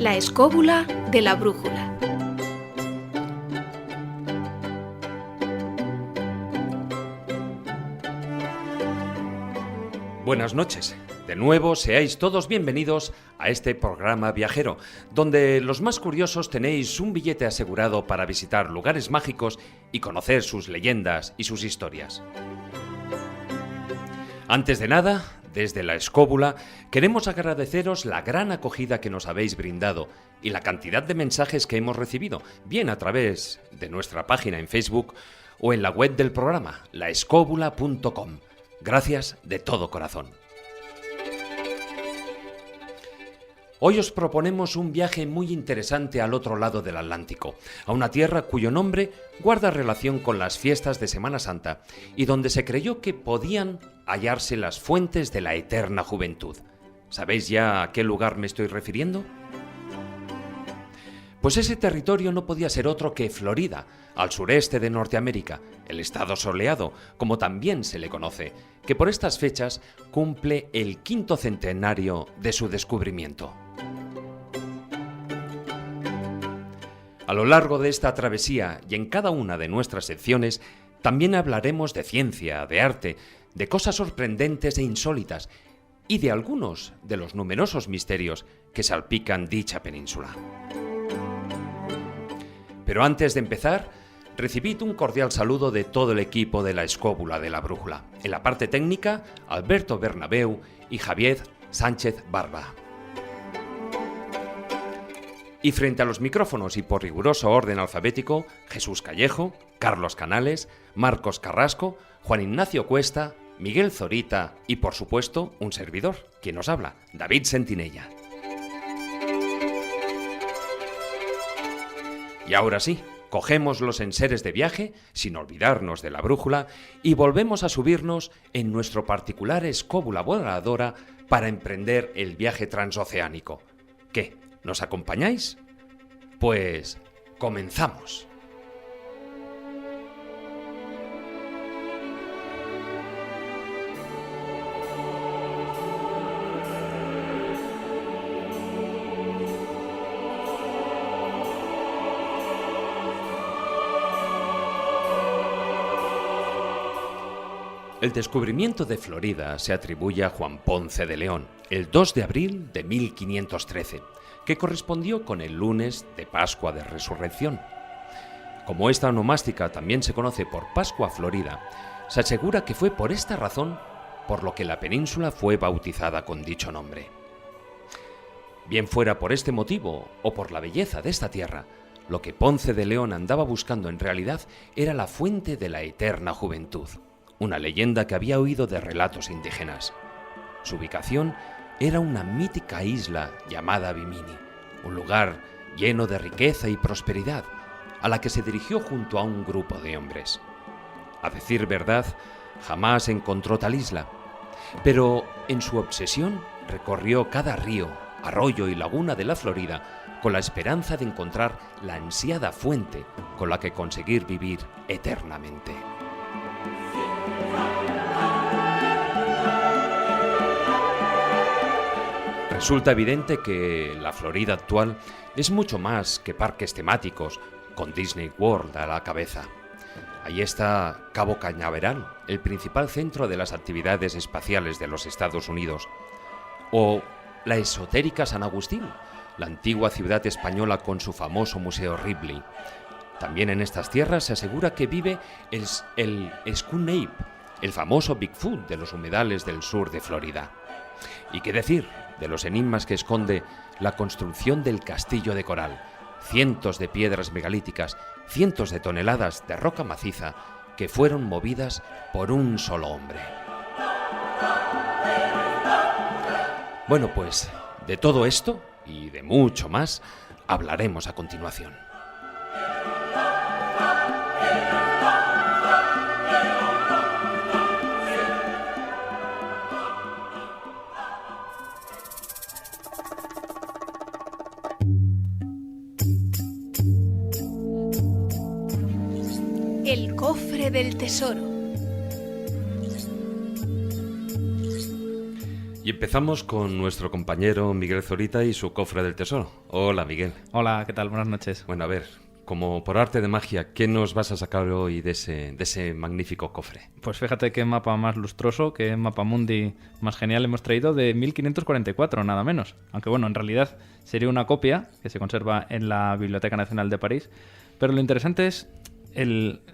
La escóbula de la brújula. Buenas noches. De nuevo, seáis todos bienvenidos a este programa viajero, donde los más curiosos tenéis un billete asegurado para visitar lugares mágicos y conocer sus leyendas y sus historias. Antes de nada, desde La Escóbula, queremos agradeceros la gran acogida que nos habéis brindado y la cantidad de mensajes que hemos recibido, bien a través de nuestra página en Facebook o en la web del programa, laescobula.com. Gracias de todo corazón. Hoy os proponemos un viaje muy interesante al otro lado del Atlántico, a una tierra cuyo nombre guarda relación con las fiestas de Semana Santa y donde se creyó que podían hallarse las fuentes de la eterna juventud. ¿Sabéis ya a qué lugar me estoy refiriendo? Pues ese territorio no podía ser otro que Florida, al sureste de Norteamérica, el estado soleado, como también se le conoce, que por estas fechas cumple el 5º centenario de su descubrimiento. A lo largo de esta travesía y en cada una de nuestras secciones, también hablaremos de ciencia, de arte, de cosas sorprendentes e insólitas y de algunos de los numerosos misterios que salpican dicha península. Pero antes de empezar, recibid un cordial saludo de todo el equipo de La Escóbula de la Brújula. En la parte técnica, Alberto Bernabeu y Javier Sánchez Barba. Y frente a los micrófonos y por riguroso orden alfabético, Jesús Callejo, Carlos Canales, Marcos Carrasco, Juan Ignacio Cuesta, Miguel Zorita y, por supuesto, un servidor, quien os habla, David Sentinella. Y ahora sí, cogemos los enseres de viaje, sin olvidarnos de la brújula, y volvemos a subirnos en nuestro particular escóbula voladora para emprender el viaje transoceánico. ¿Qué? ¿Nos acompañáis? Pues comenzamos. El descubrimiento de Florida se atribuye a Juan Ponce de León, el 2 de abril de 1513, que correspondió con el lunes de Pascua de Resurrección. Como esta onomástica también se conoce por Pascua Florida, se asegura que fue por esta razón por lo que la península fue bautizada con dicho nombre. Bien fuera por este motivo o por la belleza de esta tierra, lo que Ponce de León andaba buscando en realidad era la fuente de la eterna juventud, una leyenda que había oído de relatos indígenas. Su ubicación era una mítica isla llamada Bimini, un lugar lleno de riqueza y prosperidad, a la que se dirigió junto a un grupo de hombres. A decir verdad, jamás encontró tal isla, pero en su obsesión recorrió cada río, arroyo y laguna de la Florida con la esperanza de encontrar la ansiada fuente con la que conseguir vivir eternamente. Resulta evidente que la Florida actual es mucho más que parques temáticos, con Disney World a la cabeza. Ahí está Cabo Cañaveral, el principal centro de las actividades espaciales de los Estados Unidos. O la esotérica San Agustín, la antigua ciudad española con su famoso Museo Ripley. También en estas tierras se asegura que vive el Skunk Ape, el famoso Bigfoot de los humedales del sur de Florida. ¿Y qué decir de los enigmas que esconde la construcción del Castillo de Coral? Cientos de piedras megalíticas, cientos de toneladas de roca maciza que fueron movidas por un solo hombre. Bueno, pues de todo esto y de mucho más hablaremos a continuación. El cofre del tesoro. Y empezamos con nuestro compañero Miguel Zorita y su cofre del tesoro. Hola, Miguel. Hola, ¿qué tal? Buenas noches. Bueno, a ver, como por arte de magia, ¿qué nos vas a sacar hoy de ese magnífico cofre? Pues fíjate qué mapa más lustroso, qué mapa mundi más genial hemos traído de 1544, nada menos. Aunque bueno, en realidad sería una copia que se conserva en la Biblioteca Nacional de París. Pero lo interesante es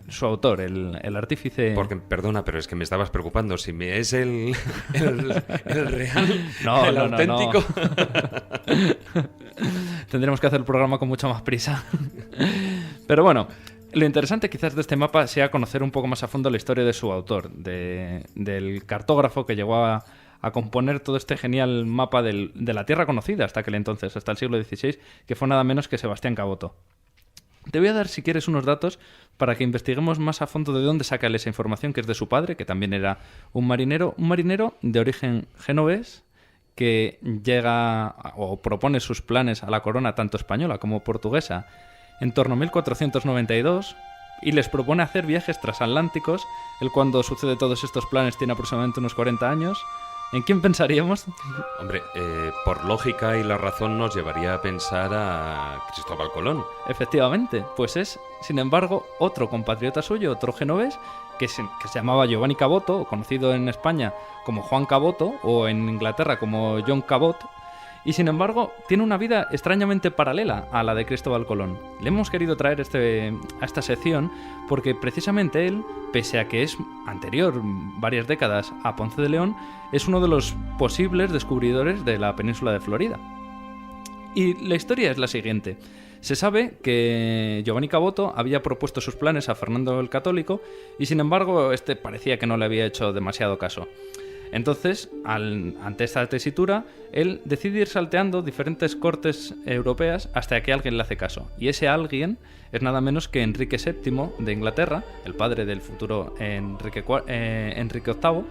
su autor, el artífice... Porque, perdona, pero es que me estabas preocupando. Si me es el real, no, el auténtico... No. Tendremos que hacer el programa con mucha más prisa. Pero bueno, lo interesante quizás de este mapa sea conocer un poco más a fondo la historia de su autor, del cartógrafo que llegó a componer todo este genial mapa de la Tierra conocida hasta aquel entonces, hasta el siglo XVI, que fue nada menos que Sebastián Caboto. Te voy a dar, si quieres, unos datos para que investiguemos más a fondo de dónde saca él esa información, que es de su padre, que también era un marinero de origen genovés, que llega o propone sus planes a la corona tanto española como portuguesa en torno a 1492 y les propone hacer viajes transatlánticos. Él, cuando sucede todos estos planes, tiene aproximadamente unos 40 años. ¿En quién pensaríamos? Hombre, por lógica y la razón nos llevaría a pensar a Cristóbal Colón. Efectivamente, pues es, sin embargo, otro compatriota suyo, otro genovés, que se llamaba Giovanni Caboto, conocido en España como Juan Caboto, o en Inglaterra como John Cabot, y sin embargo tiene una vida extrañamente paralela a la de Cristóbal Colón. Le hemos querido traer a esta sección porque precisamente él, pese a que es anterior varias décadas a Ponce de León, es uno de los posibles descubridores de la península de Florida. Y la historia es la siguiente. Se sabe que Giovanni Caboto había propuesto sus planes a Fernando el Católico y sin embargo este parecía que no le había hecho demasiado caso. Entonces, ante esta tesitura, él decide ir salteando diferentes cortes europeas hasta que alguien le hace caso. Y ese alguien es nada menos que Enrique VII de Inglaterra, el padre del futuro Enrique VIII.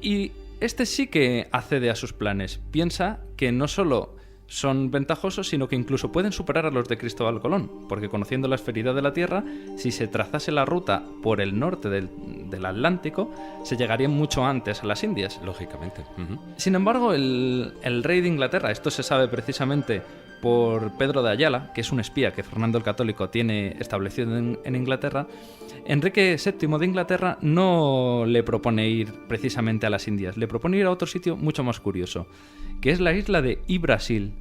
Y este sí que accede a sus planes. Piensa que no solo son ventajosos, sino que incluso pueden superar a los de Cristóbal Colón, porque conociendo la esferidad de la Tierra, si se trazase la ruta por el norte del Atlántico, se llegaría mucho antes a las Indias. Lógicamente. Uh-huh. Sin embargo, el rey de Inglaterra, esto se sabe precisamente por Pedro de Ayala, que es un espía que Fernando el Católico tiene establecido en Inglaterra, Enrique VII de Inglaterra no le propone ir precisamente a las Indias, le propone ir a otro sitio mucho más curioso, que es la isla de Ybrasil.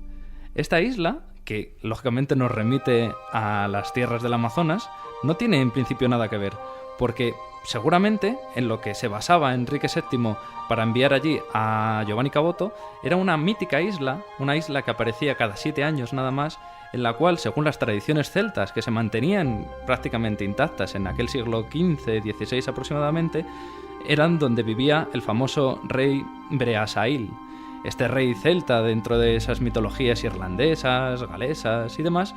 Esta isla, que lógicamente nos remite a las tierras del Amazonas, no tiene en principio nada que ver, porque seguramente en lo que se basaba Enrique VII para enviar allí a Giovanni Caboto era una mítica isla, una isla que aparecía cada 7 años nada más, en la cual, según las tradiciones celtas que se mantenían prácticamente intactas en aquel siglo XV-XVI aproximadamente, eran donde vivía el famoso rey Breasail. Este rey celta, dentro de esas mitologías irlandesas, galesas y demás,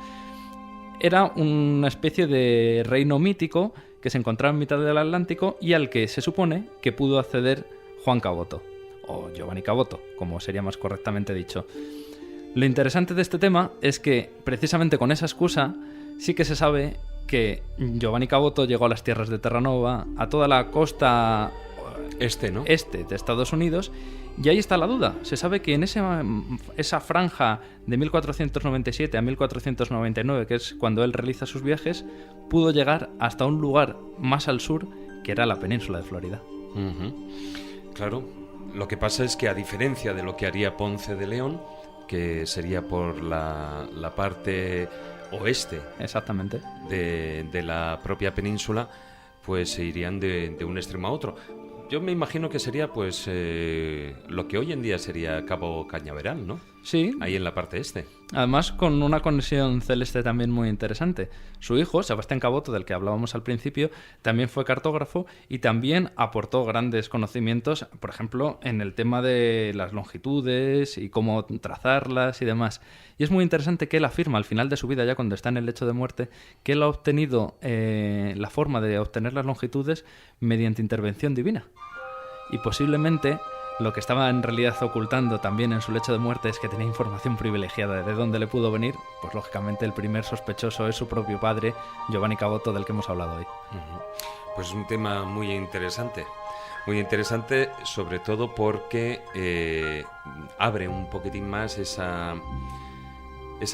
era una especie de reino mítico que se encontraba en mitad del Atlántico y al que se supone que pudo acceder Juan Caboto, o Giovanni Caboto, como sería más correctamente dicho. Lo interesante de este tema es que, precisamente con esa excusa, sí que se sabe que Giovanni Caboto llegó a las tierras de Terranova, a toda la costa este de Estados Unidos, y ahí está la duda. Se sabe que en esa franja de 1497 a 1499, que es cuando él realiza sus viajes, pudo llegar hasta un lugar más al sur, que era la península de Florida. Uh-huh. Claro, lo que pasa es que, a diferencia de lo que haría Ponce de León, que sería por la parte oeste, exactamente, de la propia península, pues se irían de un extremo a otro. Yo me imagino que sería pues lo que hoy en día sería Cabo Cañaveral, ¿no? Sí. Ahí en la parte este. Además, con una conexión celeste también muy interesante. Su hijo, Sebastián Caboto, del que hablábamos al principio, también fue cartógrafo y también aportó grandes conocimientos, por ejemplo, en el tema de las longitudes y cómo trazarlas y demás. Y es muy interesante que él afirma al final de su vida, ya cuando está en el lecho de muerte, que él ha obtenido la forma de obtener las longitudes mediante intervención divina. Y posiblemente Lo que estaba en realidad ocultando también en su lecho de muerte es que tenía información privilegiada de dónde le pudo venir. Pues lógicamente el primer sospechoso es su propio padre, Giovanni Caboto, del que hemos hablado hoy. Pues un tema muy interesante sobre todo porque abre un poquitín más esa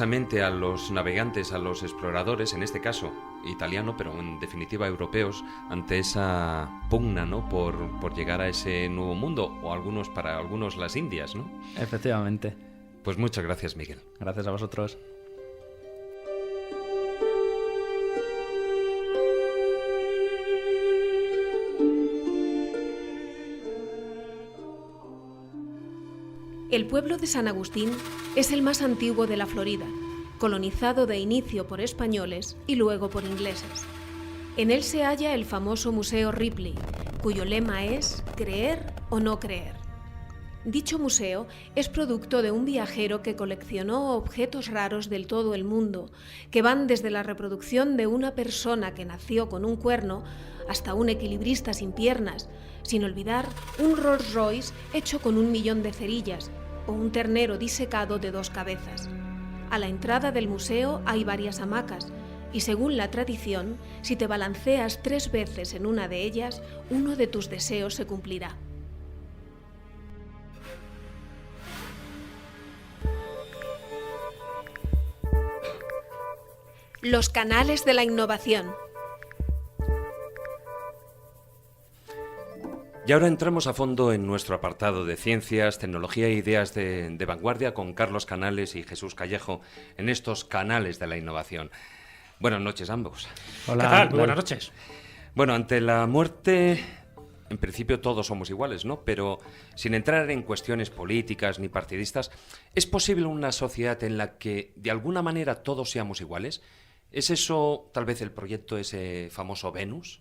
mente a los navegantes, a los exploradores, en este caso italiano, pero en definitiva europeos, ante esa pugna, ¿no?, por llegar a ese nuevo mundo, o para algunos las Indias, ¿no? Efectivamente. Pues muchas gracias, Miguel. Gracias a vosotros. El pueblo de San Agustín es el más antiguo de la Florida, colonizado de inicio por españoles y luego por ingleses. En él se halla el famoso Museo Ripley, cuyo lema es «Creer o no creer». Dicho museo es producto de un viajero que coleccionó objetos raros del todo el mundo, que van desde la reproducción de una persona que nació con un cuerno hasta un equilibrista sin piernas, sin olvidar un Rolls Royce hecho con 1 millón de cerillas o un ternero disecado de 2 cabezas. A la entrada del museo hay varias hamacas y, según la tradición, si te balanceas 3 veces en una de ellas, uno de tus deseos se cumplirá. Los canales de la innovación. Y ahora entramos a fondo en nuestro apartado de ciencias, tecnología e ideas de vanguardia con Carlos Canales y Jesús Callejo en estos canales de la innovación. Buenas noches a ambos. Hola. ¿Qué tal? Muy buenas noches. Bueno, ante la muerte, en principio todos somos iguales, ¿no? Pero sin entrar en cuestiones políticas ni partidistas, ¿es posible una sociedad en la que de alguna manera todos seamos iguales? ¿Es eso tal vez el proyecto, ese famoso Venus?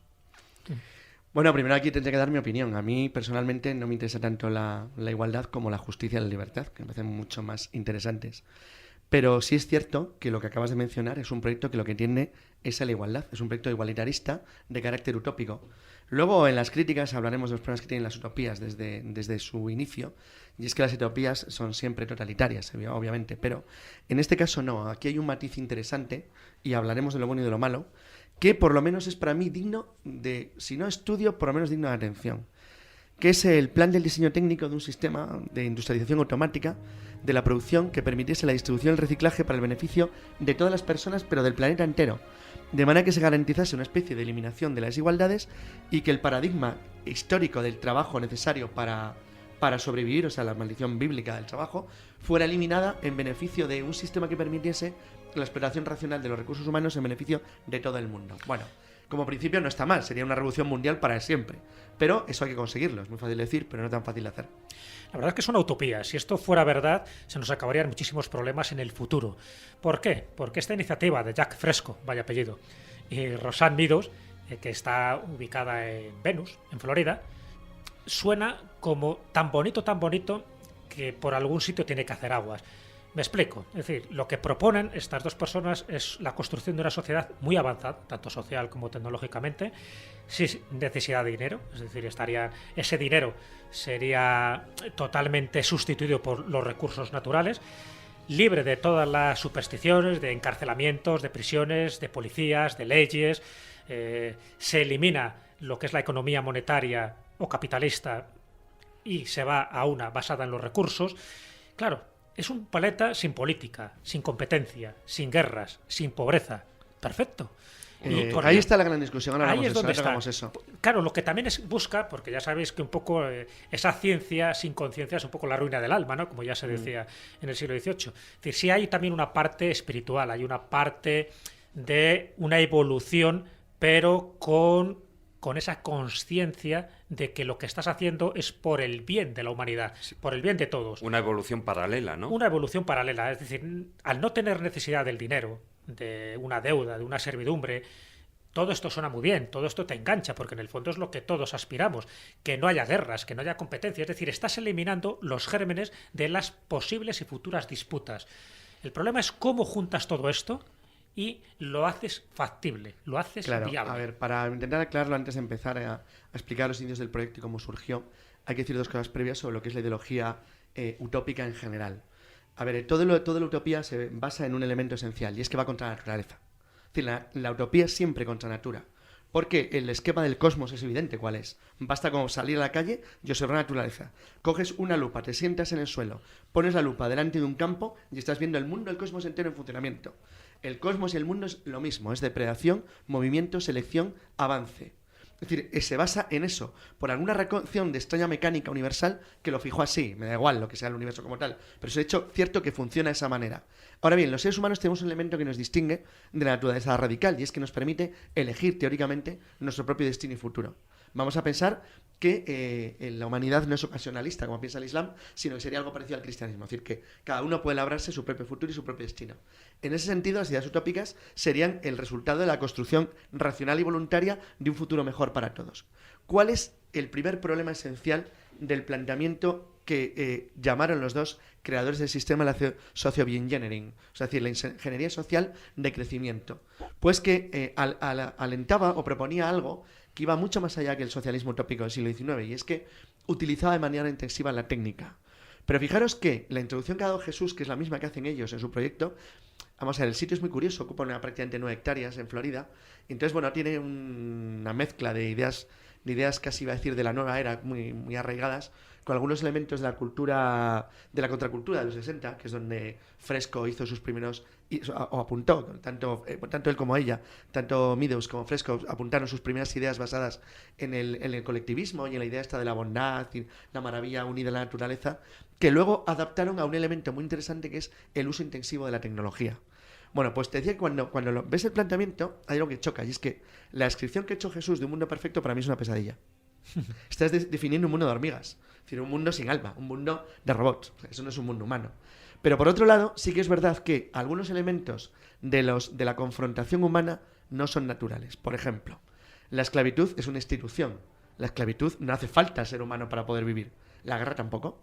Bueno, primero aquí tendré que dar mi opinión. A mí personalmente no me interesa tanto la igualdad como la justicia y la libertad, que me parecen mucho más interesantes. Pero sí es cierto que lo que acabas de mencionar es un proyecto que lo que tiende es a la igualdad. Es un proyecto igualitarista de carácter utópico. Luego, en las críticas, hablaremos de los problemas que tienen las utopías desde su inicio. Y es que las utopías son siempre totalitarias, obviamente. Pero en este caso no. Aquí hay un matiz interesante y hablaremos de lo bueno y de lo malo, que por lo menos es para mí digno de, si no estudio, por lo menos digno de atención, que es el plan del diseño técnico de un sistema de industrialización automática de la producción que permitiese la distribución y el reciclaje para el beneficio de todas las personas, pero del planeta entero, de manera que se garantizase una especie de eliminación de las desigualdades y que el paradigma histórico del trabajo necesario para sobrevivir, o sea, la maldición bíblica del trabajo, fuera eliminada en beneficio de un sistema que permitiese la explotación racional de los recursos humanos en beneficio de todo el mundo. Bueno, como principio no está mal, sería una revolución mundial para siempre, pero eso hay que conseguirlo, es muy fácil decir, pero no tan fácil de hacer. La verdad es que es una utopía. Si esto fuera verdad, se nos acabarían muchísimos problemas en el futuro. ¿Por qué? Porque esta iniciativa de Jack Fresco, vaya apellido, y Rosanne Meadows, que está ubicada en Venus, en Florida, suena como tan bonito, que por algún sitio tiene que hacer aguas. Me explico. Es decir, lo que proponen estas dos personas es la construcción de una sociedad muy avanzada, tanto social como tecnológicamente, sin necesidad de dinero. Es decir, ese dinero sería totalmente sustituido por los recursos naturales, libre de todas las supersticiones, de encarcelamientos, de prisiones, de policías, de leyes. Se elimina lo que es la economía monetaria o capitalista y se va a una basada en los recursos. Claro, es un planeta sin política, sin competencia, sin guerras, sin pobreza. Perfecto. Ahí está la gran discusión. Ahora ahí es donde está. Eso. Claro, lo que también busca, porque ya sabéis que un poco esa ciencia sin conciencia es un poco la ruina del alma, ¿no? Como ya se decía en el siglo XVIII. Es decir, sí hay también una parte espiritual, hay una parte de una evolución, pero con esa conciencia de que lo que estás haciendo es por el bien de la humanidad, por el bien de todos. Una evolución paralela, ¿no? Una evolución paralela, es decir, al no tener necesidad del dinero, de una deuda, de una servidumbre, todo esto suena muy bien, todo esto te engancha, porque en el fondo es lo que todos aspiramos, que no haya guerras, que no haya competencia, es decir, estás eliminando los gérmenes de las posibles y futuras disputas. El problema es cómo juntas todo esto y lo haces factible, lo haces viable. A ver, para intentar aclararlo antes de empezar a explicar los inicios del proyecto y cómo surgió, hay que decir dos cosas previas sobre lo que es la ideología utópica en general. A ver, toda la utopía se basa en un elemento esencial, y es que va contra la naturaleza. Es decir, la utopía es siempre contra natura. Porque el esquema del cosmos es evidente cuál es. Basta con salir a la calle y observar la naturaleza. Coges una lupa, te sientas en el suelo, pones la lupa delante de un campo y estás viendo el mundo, el cosmos entero en funcionamiento. El cosmos y el mundo es lo mismo, es depredación, movimiento, selección, avance. Es decir, se basa en eso, por alguna razón de extraña mecánica universal que lo fijó así, me da igual lo que sea el universo como tal, pero es de hecho cierto que funciona de esa manera. Ahora bien, los seres humanos tenemos un elemento que nos distingue de la naturaleza radical y es que nos permite elegir teóricamente nuestro propio destino y futuro. Vamos a pensar que la humanidad no es ocasionalista, como piensa el Islam, sino que sería algo parecido al cristianismo. Es decir, que cada uno puede labrarse su propio futuro y su propio destino. En ese sentido, las ideas utópicas serían el resultado de la construcción racional y voluntaria de un futuro mejor para todos. ¿Cuál es el primer problema esencial del planteamiento que llamaron los dos creadores del sistema la socio-bioengineering, o sea, es decir, la ingeniería social de crecimiento? Pues que alentaba o proponía algo que iba mucho más allá que el socialismo utópico del siglo XIX, y es que utilizaba de manera intensiva la técnica. Pero fijaros que la introducción que ha dado Jesús, que es la misma que hacen ellos en su proyecto, vamos a ver, el sitio es muy curioso, ocupa prácticamente 9 hectáreas en Florida, y entonces, bueno, tiene una mezcla de ideas casi iba a decir de la nueva era, muy, muy arraigadas, con algunos elementos de la cultura, de la contracultura de los 60, que es donde Fresco hizo sus primeros, o apuntó, tanto él como ella, tanto Meadows como Fresco apuntaron sus primeras ideas basadas en el colectivismo y en la idea esta de la bondad y la maravilla unida a la naturaleza, que luego adaptaron a un elemento muy interesante que es el uso intensivo de la tecnología. Bueno, pues te decía que cuando ves el planteamiento hay algo que choca, y es que la descripción que ha hecho Jesús de un mundo perfecto para mí es una pesadilla. Estás definiendo un mundo de hormigas, es decir, un mundo sin alma, un mundo de robots. O sea, eso no es un mundo humano. Pero por otro lado, sí que es verdad que algunos elementos de la confrontación humana no son naturales. Por ejemplo, la esclavitud es una institución. La esclavitud no hace falta ser humano para poder vivir. La guerra tampoco.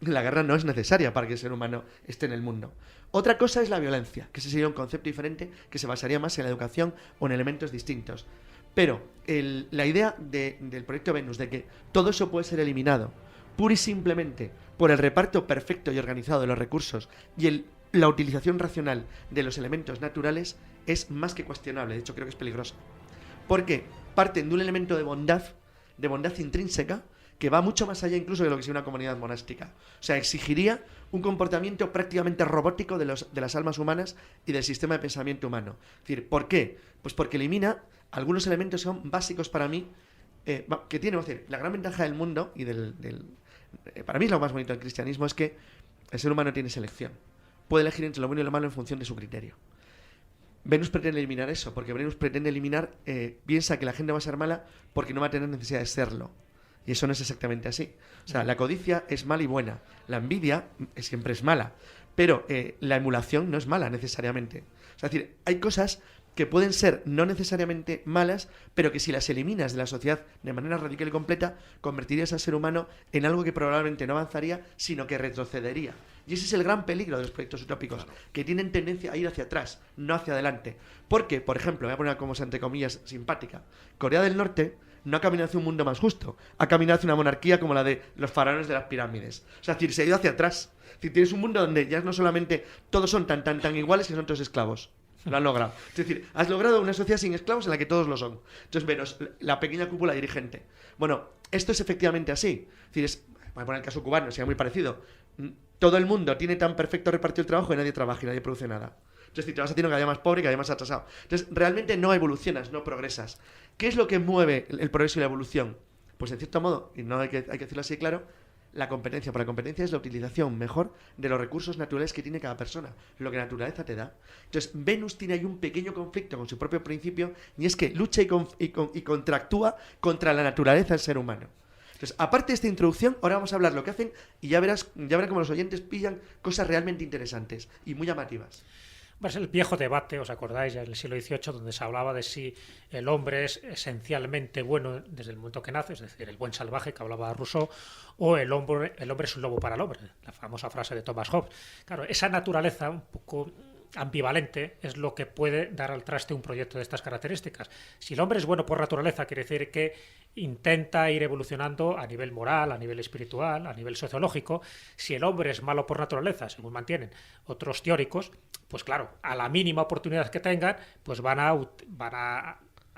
La guerra no es necesaria para que el ser humano esté en el mundo. Otra cosa es la violencia, que ese sería un concepto diferente que se basaría más en la educación o en elementos distintos. Pero la idea del proyecto Venus de que todo eso puede ser eliminado pura y simplemente por el reparto perfecto y organizado de los recursos y la utilización racional de los elementos naturales es más que cuestionable. De hecho, creo que es peligroso. Porque parten de un elemento de bondad intrínseca, que va mucho más allá incluso de lo que sería una comunidad monástica. O sea, exigiría un comportamiento prácticamente robótico de las almas humanas y del sistema de pensamiento humano. Es decir, ¿por qué? Pues porque elimina algunos elementos que son básicos para mí, que tiene, es decir, la gran ventaja del mundo y para mí lo más bonito del cristianismo es que el ser humano tiene selección. Puede elegir entre lo bueno y lo malo en función de su criterio. Venus pretende eliminar eso, porque Venus pretende piensa que la gente va a ser mala porque no va a tener necesidad de serlo. Y eso no es exactamente así. O sea, la codicia es mala y buena. La envidia siempre es mala. Pero la emulación no es mala necesariamente. O sea, es decir, hay cosas que pueden ser no necesariamente malas, pero que si las eliminas de la sociedad de manera radical y completa, convertirías al ser humano en algo que probablemente no avanzaría, sino que retrocedería. Y ese es el gran peligro de los proyectos utópicos, claro, que tienen tendencia a ir hacia atrás, no hacia adelante. Porque, por ejemplo, voy a poner como entre comillas simpática, Corea del Norte no ha caminado hacia un mundo más justo, ha caminado hacia una monarquía como la de los faraones de las pirámides. O sea, es decir, se ha ido hacia atrás. Es decir, tienes un mundo donde ya no solamente todos son tan iguales que son todos esclavos. Lo han logrado. Es decir, has logrado una sociedad sin esclavos en la que todos lo son. Entonces, menos la pequeña cúpula dirigente. Bueno, esto es efectivamente así. Es decir, voy a poner el caso cubano, sería muy parecido. Todo el mundo tiene tan perfecto repartido el trabajo que nadie trabaja y nadie produce nada. Entonces, si te vas haciendo cada día más pobre y cada día más atrasado. Entonces, realmente no evolucionas, no progresas. ¿Qué es lo que mueve el progreso y la evolución? Pues, en cierto modo, y no hay que decirlo así claro, la competencia. Por la competencia es la utilización mejor de los recursos naturales que tiene cada persona, lo que la naturaleza te da. Entonces, Venus tiene ahí un pequeño conflicto con su propio principio, y es que lucha y contractúa contra la naturaleza del ser humano. Entonces, aparte de esta introducción, ahora vamos a hablar lo que hacen y ya verán cómo los oyentes pillan cosas realmente interesantes y muy llamativas. Es el viejo debate, ¿os acordáis? En el siglo XVIII, donde se hablaba de si el hombre es esencialmente bueno desde el momento que nace, es decir, el buen salvaje que hablaba Rousseau, o el hombre es un lobo para el hombre, la famosa frase de Thomas Hobbes. Claro, esa naturaleza un poco ambivalente es lo que puede dar al traste un proyecto de estas características. Si el hombre es bueno por naturaleza, quiere decir que intenta ir evolucionando a nivel moral, a nivel espiritual, a nivel sociológico. Si el hombre es malo por naturaleza, según mantienen otros teóricos, pues claro, a la mínima oportunidad que tengan, pues van a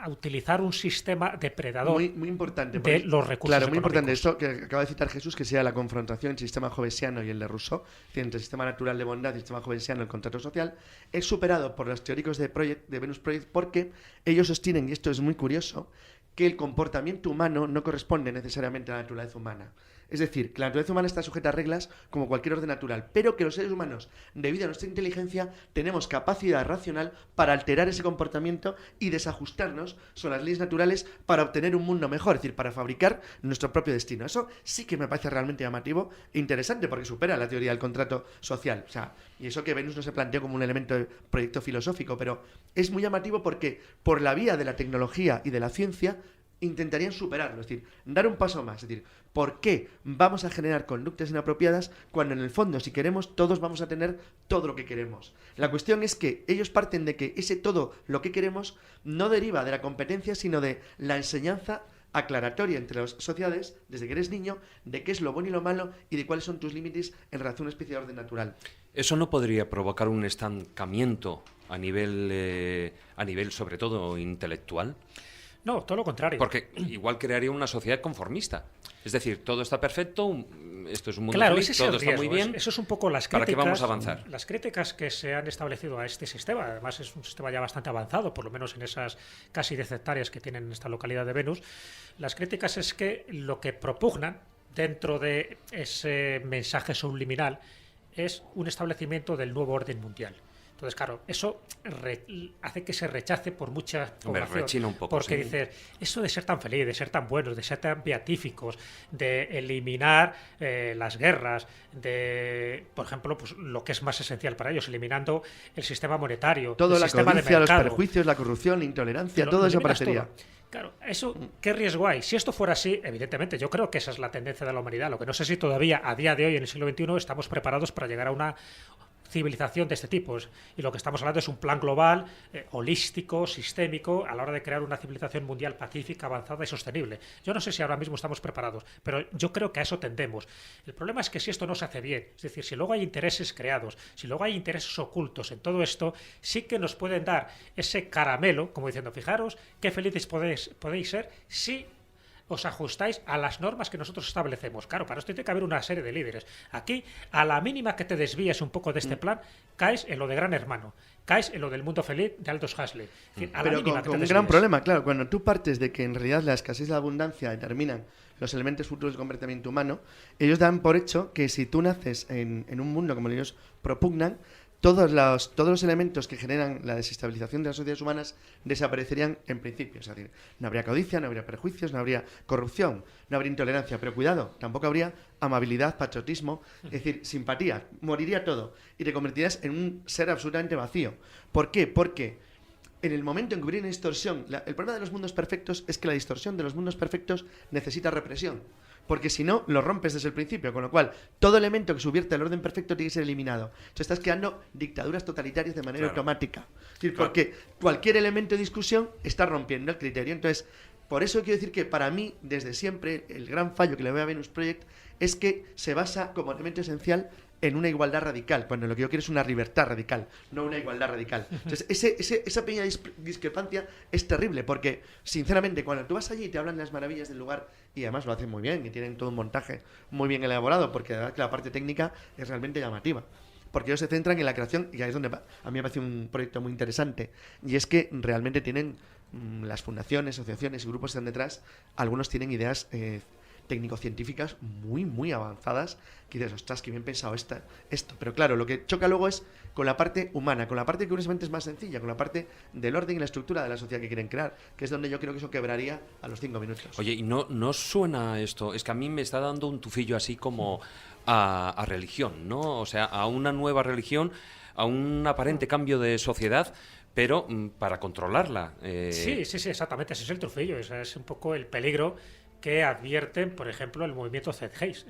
utilizar un sistema depredador muy importante, de los recursos claro, muy importante económicos. esto que acaba de citar Jesús, que sea la confrontación entre el sistema jovensiano y el de Rousseau, entre el sistema natural de bondad y el sistema jovensiano, el contrato social, es superado por los teóricos de Venus Project, porque ellos sostienen, y esto es muy curioso, que el comportamiento humano no corresponde necesariamente a la naturaleza humana. Es decir, que la naturaleza humana está sujeta a reglas como cualquier orden natural, pero que los seres humanos, debido a nuestra inteligencia, tenemos capacidad racional para alterar ese comportamiento y desajustarnos sobre las leyes naturales para obtener un mundo mejor, es decir, para fabricar nuestro propio destino. Eso sí que me parece realmente llamativo e interesante, porque supera la teoría del contrato social. O sea, y eso que Venus no se planteó como un elemento de proyecto filosófico, pero es muy llamativo porque por la vía de la tecnología y de la ciencia intentarían superarlo, es decir, dar un paso más, es decir, ¿por qué vamos a generar conductas inapropiadas cuando en el fondo, si queremos, todos vamos a tener todo lo que queremos? La cuestión es que ellos parten de que ese todo lo que queremos no deriva de la competencia, sino de la enseñanza aclaratoria entre las sociedades, desde que eres niño, de qué es lo bueno y lo malo y de cuáles son tus límites en relación a una especie de orden natural. ¿Eso no podría provocar un estancamiento a nivel sobre todo intelectual? No, todo lo contrario. Porque igual crearía una sociedad conformista. Es decir, todo está perfecto, esto es un mundo claro, feliz, ese es todo el está muy riesgo. bien. Eso es un poco las ¿Para críticas. qué vamos a avanzar? Las críticas que se han establecido a este sistema, además es un sistema ya bastante avanzado, por lo menos en esas casi 10 hectáreas que tienen en esta localidad de Venus. Las críticas es que lo que propugnan dentro de ese mensaje subliminal es un establecimiento del nuevo orden mundial. Entonces, claro, eso hace que se rechace por mucha población. Rechina un poco, porque sí. dices, eso de ser tan feliz, de ser tan buenos, de ser tan beatíficos, de eliminar las guerras, de, por ejemplo, pues lo que es más esencial para ellos, eliminando el sistema monetario, Todo, el la sistema de codicia, los mercado. perjuicios, la corrupción, la intolerancia, Lo todo eliminas desaparecería. todo. Claro, eso, ¿qué riesgo hay? Si esto fuera así, evidentemente, yo creo que esa es la tendencia de la humanidad. Lo que no sé si todavía, a día de hoy, en el siglo XXI, estamos preparados para llegar a una civilización de este tipo. Y lo que estamos hablando es un plan global, holístico, sistémico, a la hora de crear una civilización mundial pacífica, avanzada y sostenible. Yo no sé si ahora mismo estamos preparados, pero yo creo que a eso tendemos. El problema es que si esto no se hace bien, es decir, si luego hay intereses creados, si luego hay intereses ocultos en todo esto, sí que nos pueden dar ese caramelo, como diciendo, fijaros qué felices podéis ser si os ajustáis a las normas que nosotros establecemos. Claro, para esto tiene que haber una serie de líderes. Aquí, a la mínima que te desvíes un poco de este plan, caes en lo de Gran Hermano, caes en lo del mundo feliz de Aldous Huxley. Es decir, a la Pero mínima con que te un gran desvíes. problema, claro, cuando tú partes de que en realidad la escasez y la abundancia determinan los elementos futuros del comportamiento humano, ellos dan por hecho que si tú naces en un mundo como ellos propugnan, todos los elementos que generan la desestabilización de las sociedades humanas desaparecerían en principio. Es decir, no habría codicia, no habría prejuicios, no habría corrupción, no habría intolerancia. Pero cuidado, tampoco habría amabilidad, patriotismo, es decir, simpatía. Moriría todo y te convertirías en un ser absolutamente vacío. ¿Por qué? Porque en el momento en que hubiera una distorsión, el problema de los mundos perfectos es que la distorsión de los mundos perfectos necesita represión. Porque si no, lo rompes desde el principio, con lo cual todo elemento que subvierte el orden perfecto tiene que ser eliminado. Entonces estás creando dictaduras totalitarias de manera automática. Es decir, porque cualquier elemento de discusión está rompiendo el criterio. Entonces, por eso quiero decir que para mí, desde siempre, el gran fallo que le veo a Venus Project es que se basa como elemento esencial en una igualdad radical, cuando lo que yo quiero es una libertad radical, no una igualdad radical. Entonces, esa pequeña discrepancia es terrible, porque, sinceramente, cuando tú vas allí y te hablan de las maravillas del lugar, y además lo hacen muy bien, y tienen todo un montaje muy bien elaborado, porque la verdad que la parte técnica es realmente llamativa. Porque ellos se centran en la creación, y ahí es donde a mí me parece un proyecto muy interesante, y es que realmente tienen las fundaciones, asociaciones y grupos que están detrás, algunos tienen ideas técnico-científicas muy, muy avanzadas, que dices, ostras, qué bien pensado esto. Pero claro, lo que choca luego es con la parte humana, con la parte que curiosamente es más sencilla, con la parte del orden y la estructura de la sociedad que quieren crear, que es donde yo creo que eso quebraría a los 5 minutos. Oye, ¿y no suena esto? Es que a mí me está dando un tufillo así como a religión, ¿no? O sea, a una nueva religión, a un aparente cambio de sociedad, pero para controlarla. Sí, exactamente, ese es el trofeo, ese es un poco el peligro que advierten, por ejemplo, el movimiento Zeitgeist.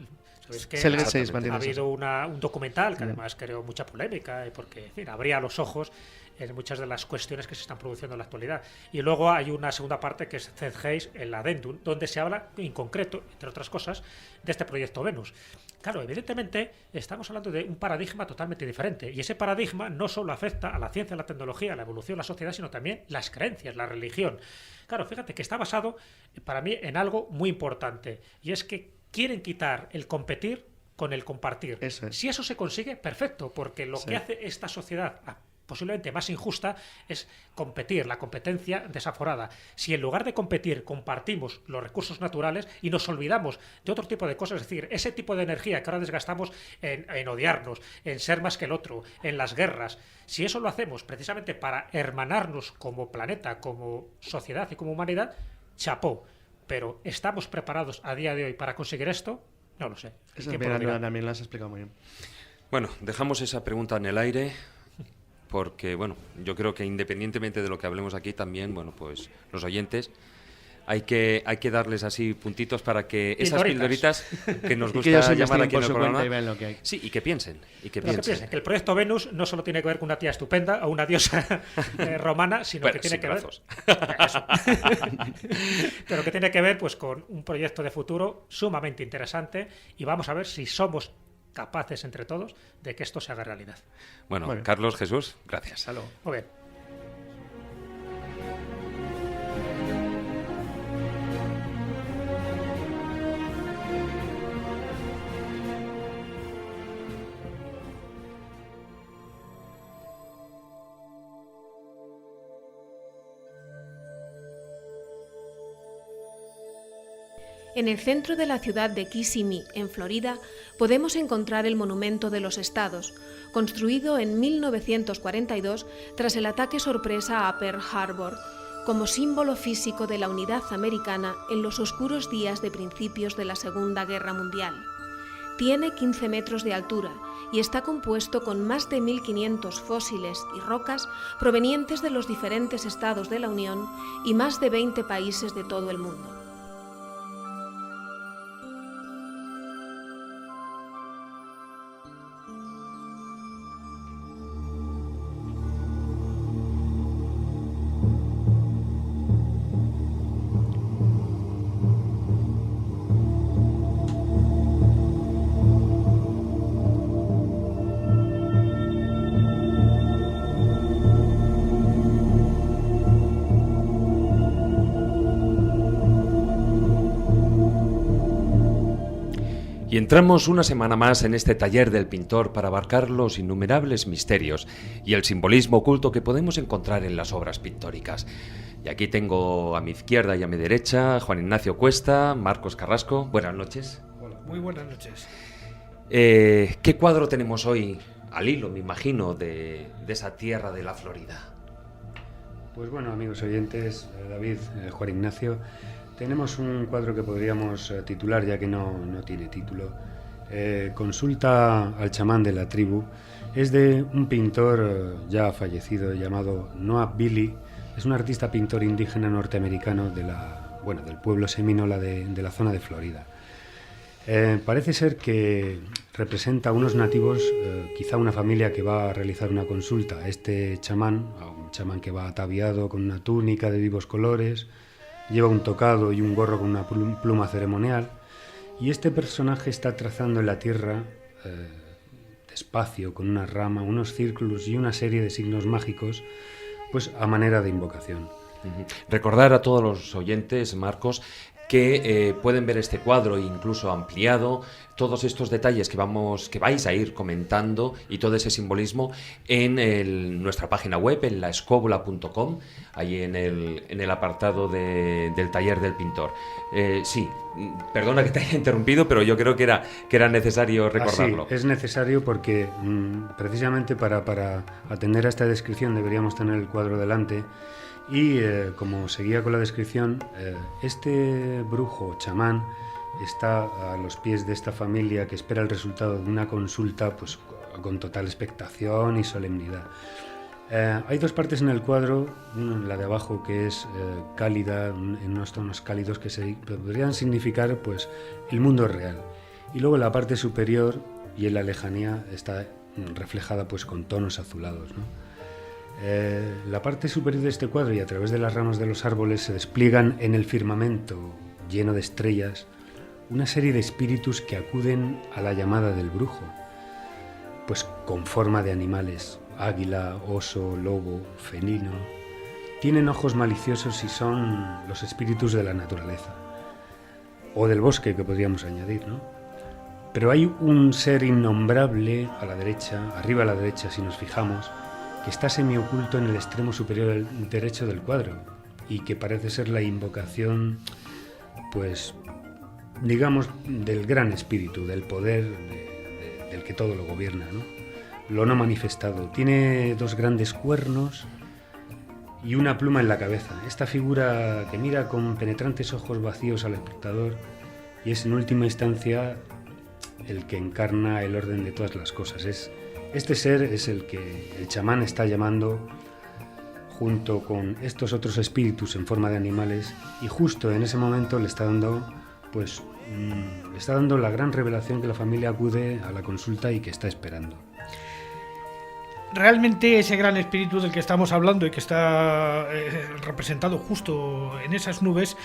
Es que Selgue se ha expandió. habido un documental que además creó mucha polémica, porque en fin, abría los ojos en muchas de las cuestiones que se están produciendo en la actualidad. Y luego hay una segunda parte que es Zeitgeist, el Addendum, donde se habla en concreto, entre otras cosas, de este proyecto Venus. Claro, evidentemente estamos hablando de un paradigma totalmente diferente, y ese paradigma no solo afecta a la ciencia, la tecnología, la evolución, la sociedad, sino también las creencias, la religión. Claro, fíjate que está basado para mí en algo muy importante, y es que quieren quitar el competir con el compartir. Eso es. Si eso se consigue, perfecto, porque lo que hace esta sociedad posiblemente más injusta es competir, la competencia desaforada. Si en lugar de competir compartimos los recursos naturales y nos olvidamos de otro tipo de cosas, es decir, ese tipo de energía que ahora desgastamos en odiarnos, en ser más que el otro, en las guerras, si eso lo hacemos precisamente para hermanarnos como planeta, como sociedad y como humanidad, chapó. Pero ¿estamos preparados a día de hoy para conseguir esto? No lo sé. Eso también lo has explicado muy bien. Bueno, dejamos esa pregunta en el aire porque, bueno, yo creo que independientemente de lo que hablemos aquí también, bueno, pues los oyentes hay que darles así puntitos para que esas pildoritas que nos gusta llamar aquí en el programa, sí, y que piensen, que piensen que el proyecto Venus no solo tiene que ver con una tía estupenda o una diosa romana, sino bueno, que tiene que brazos. ver eso. Pero que tiene que ver pues con un proyecto de futuro sumamente interesante, y vamos a ver si somos capaces entre todos de que esto se haga realidad. Bueno, Carlos, Jesús, gracias. Salud. Muy bien. En el centro de la ciudad de Kissimmee, en Florida, podemos encontrar el Monumento de los Estados, construido en 1942 tras el ataque sorpresa a Pearl Harbor, como símbolo físico de la unidad americana en los oscuros días de principios de la Segunda Guerra Mundial. Tiene 15 metros de altura y está compuesto con más de 1.500 fósiles y rocas provenientes de los diferentes estados de la Unión y más de 20 países de todo el mundo. Y entramos una semana más en este taller del pintor para abarcar los innumerables misterios y el simbolismo oculto que podemos encontrar en las obras pictóricas. Y aquí tengo a mi izquierda y a mi derecha Juan Ignacio Cuesta, Marcos Carrasco. Buenas noches. Hola, muy buenas noches. ¿Qué cuadro tenemos hoy al hilo, me imagino, de esa tierra de la Florida? Pues bueno, amigos oyentes, David, Juan Ignacio, tenemos un cuadro que podríamos titular, ya que no tiene título. Consulta al chamán de la tribu. Es de un pintor ya fallecido llamado Noah Billy. Es un artista pintor indígena norteamericano del pueblo semínola de la zona de Florida. Parece ser que representa a unos nativos, quizá una familia que va a realizar una consulta a este chamán, un chamán que va ataviado con una túnica de vivos colores, lleva un tocado y un gorro con una pluma ceremonial, y este personaje está trazando en la tierra, despacio, con una rama, unos círculos y una serie de signos mágicos, pues a manera de invocación. Recordar a todos los oyentes, Marcos, que pueden ver este cuadro incluso ampliado, todos estos detalles que vais a ir comentando y todo ese simbolismo en nuestra página web, en laescóbula.com, ahí en el apartado del taller del pintor. Sí, perdona que te haya interrumpido, pero yo creo que era necesario recordarlo. Sí, es necesario porque precisamente para atender a esta descripción deberíamos tener el cuadro delante. Y como seguía con la descripción, este brujo chamán está a los pies de esta familia que espera el resultado de una consulta pues, con total expectación y solemnidad. Hay dos partes en el cuadro, la de abajo que es cálida, en unos tonos cálidos que podrían significar pues, el mundo real. y luego la parte superior y en la lejanía está reflejada pues con tonos azulados, ¿no? La parte superior de este cuadro y a través de las ramas de los árboles se despliegan en el firmamento lleno de estrellas una serie de espíritus que acuden a la llamada del brujo, pues con forma de animales, águila, oso, lobo, felino. Tienen ojos maliciosos y son los espíritus de la naturaleza, o del bosque, que podríamos añadir, ¿no? Pero hay un ser innombrable a la derecha, arriba a la derecha si nos fijamos, que está semioculto en el extremo superior derecho del cuadro y que parece ser la invocación, pues, digamos, del gran espíritu, del poder del que todo lo gobierna, ¿no? Lo no manifestado. Tiene 2 grandes cuernos y una pluma en la cabeza. Esta figura que mira con penetrantes ojos vacíos al espectador y es en última instancia el que encarna el orden de todas las cosas. Este ser es el que el chamán está llamando junto con estos otros espíritus en forma de animales, y justo en ese momento le está dando la gran revelación que la familia acude a la consulta y que está esperando. Realmente ese gran espíritu del que estamos hablando y que está representado justo en esas nubes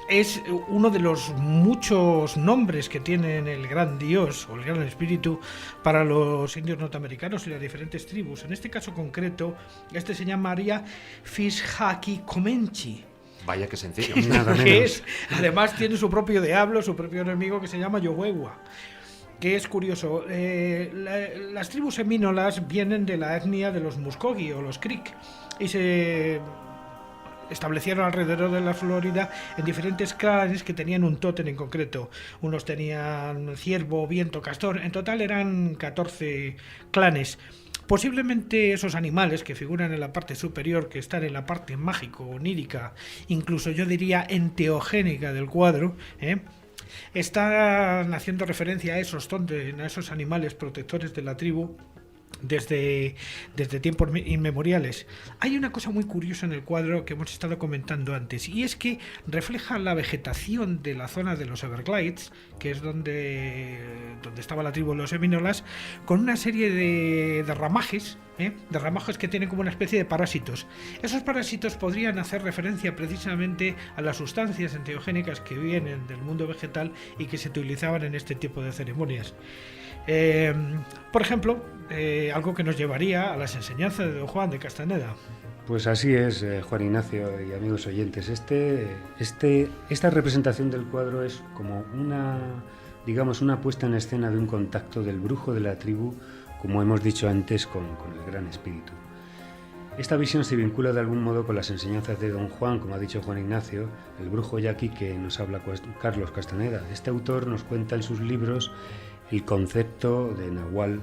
es uno de los muchos nombres que tienen el gran dios o el gran espíritu para los indios norteamericanos y las diferentes tribus. En este caso concreto, este se llamaría Fishhaki-Comanche. Vaya que sencillo. Nada menos. Que es, además tiene su propio diablo, su propio enemigo que se llama Yohuegua. Que es curioso, las tribus semínolas vienen de la etnia de los Muskogee o los Creek y se establecieron alrededor de la Florida en diferentes clanes que tenían un tótem en concreto. Unos tenían ciervo, viento, castor. En total eran 14 clanes. Posiblemente esos animales que figuran en la parte superior, que están en la parte mágico, onírica, incluso yo diría enteogénica del cuadro, están haciendo referencia a esos tótem, a esos animales protectores de la tribu desde tiempos inmemoriales. Hay una cosa muy curiosa en el cuadro que hemos estado comentando antes, y es que refleja la vegetación de la zona de los Everglades, que es donde estaba la tribu de los semínolas, con una serie de ramajes, de ramajes que tienen como una especie de parásitos. Esos parásitos podrían hacer referencia precisamente a las sustancias enteogénicas que vienen del mundo vegetal y que se utilizaban en este tipo de ceremonias. Por ejemplo, algo que nos llevaría a las enseñanzas de don Juan de Castaneda. Pues así es, Juan Ignacio y amigos oyentes. Esta representación del cuadro es como una puesta en escena de un contacto del brujo de la tribu, como hemos dicho antes, con el gran espíritu. Esta visión se vincula de algún modo con las enseñanzas de don Juan, como ha dicho Juan Ignacio, el brujo yaqui que nos habla Carlos Castaneda. Este autor nos cuenta en sus libros el concepto de Nahual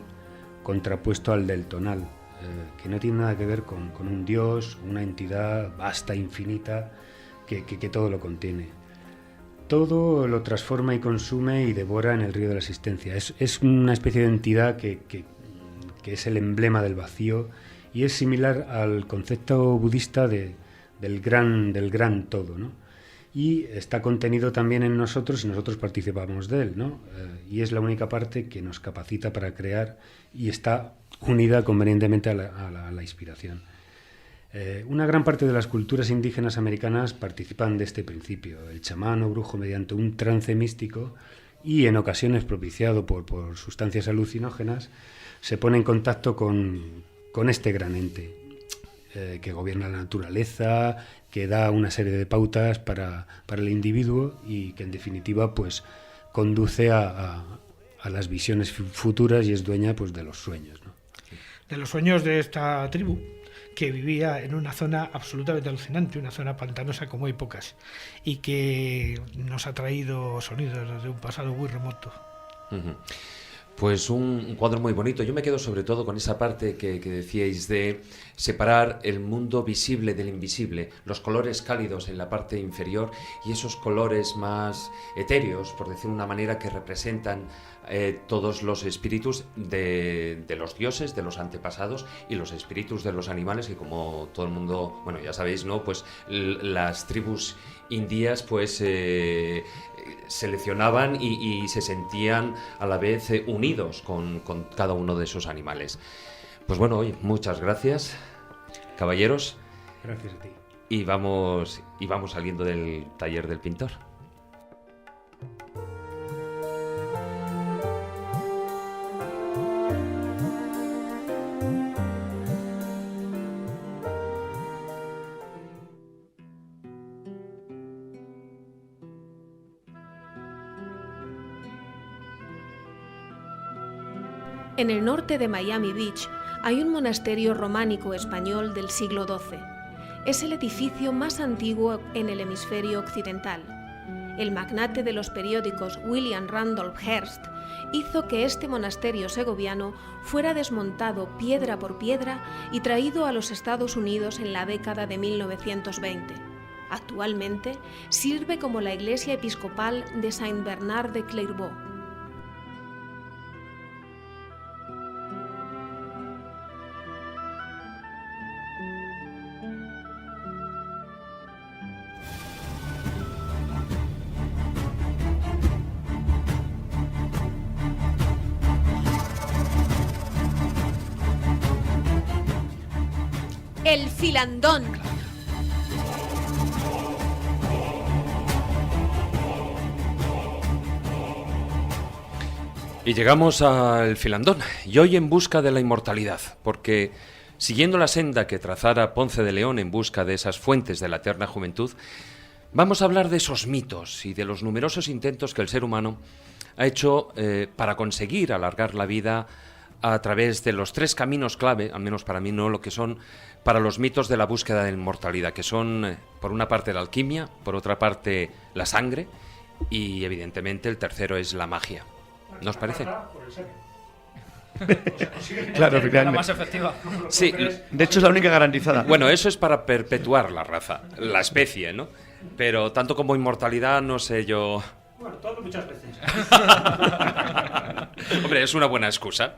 contrapuesto al del tonal, que no tiene nada que ver con un dios, una entidad vasta, infinita, que todo lo contiene. Todo lo transforma y consume y devora en el río de la existencia. Es una especie de entidad que es el emblema del vacío y es similar al concepto budista del gran todo, ¿no? Y está contenido también en nosotros y nosotros participamos de él, ¿no? Y es la única parte que nos capacita para crear y está unida convenientemente a la inspiración. Una gran parte de las culturas indígenas americanas participan de este principio. El chamán o brujo, mediante un trance místico y en ocasiones propiciado por sustancias alucinógenas, se pone en contacto con este gran ente que gobierna la naturaleza, que da una serie de pautas para el individuo y que en definitiva pues conduce a las visiones futuras y es dueña pues de los sueños, ¿no? De los sueños de esta tribu, que vivía en una zona absolutamente alucinante, una zona pantanosa como hay pocas, y que nos ha traído sonidos de un pasado muy remoto. Uh-huh. Pues un cuadro muy bonito. Yo me quedo sobre todo con esa parte que decíais de separar el mundo visible del invisible, los colores cálidos en la parte inferior y esos colores más etéreos, por decir una manera, que representan todos los espíritus de los dioses, de los antepasados y los espíritus de los animales, que como todo el mundo, bueno, ya sabéis, ¿no? Pues las tribus indias pues seleccionaban y se sentían a la vez unidos con cada uno de esos animales. Pues bueno, oye, muchas gracias, caballeros. Gracias a ti. Y vamos saliendo del taller del pintor. En el norte de Miami Beach hay un monasterio románico español del siglo XII. Es el edificio más antiguo en el hemisferio occidental. El magnate de los periódicos William Randolph Hearst hizo que este monasterio segoviano fuera desmontado piedra por piedra y traído a los Estados Unidos en la década de 1920. Actualmente sirve como la iglesia episcopal de Saint Bernard de Clairvaux. El filandón. Y llegamos al filandón, y hoy en busca de la inmortalidad, porque siguiendo la senda que trazara Ponce de León en busca de esas fuentes de la eterna juventud, vamos a hablar de esos mitos y de los numerosos intentos que el ser humano ha hecho para conseguir alargar la vida a través de los 3 caminos clave, al menos para mí no lo que son, para los mitos de la búsqueda de la inmortalidad, que son, por una parte, la alquimia, por otra parte, la sangre, y evidentemente el tercero es la magia. ¿No os parece? Claro, La más efectiva. Sí, de hecho es la única garantizada. bueno, eso es para perpetuar la raza, la especie, ¿no? Pero tanto como inmortalidad, no sé yo... Bueno, todo muchas veces. Hombre, es una buena excusa,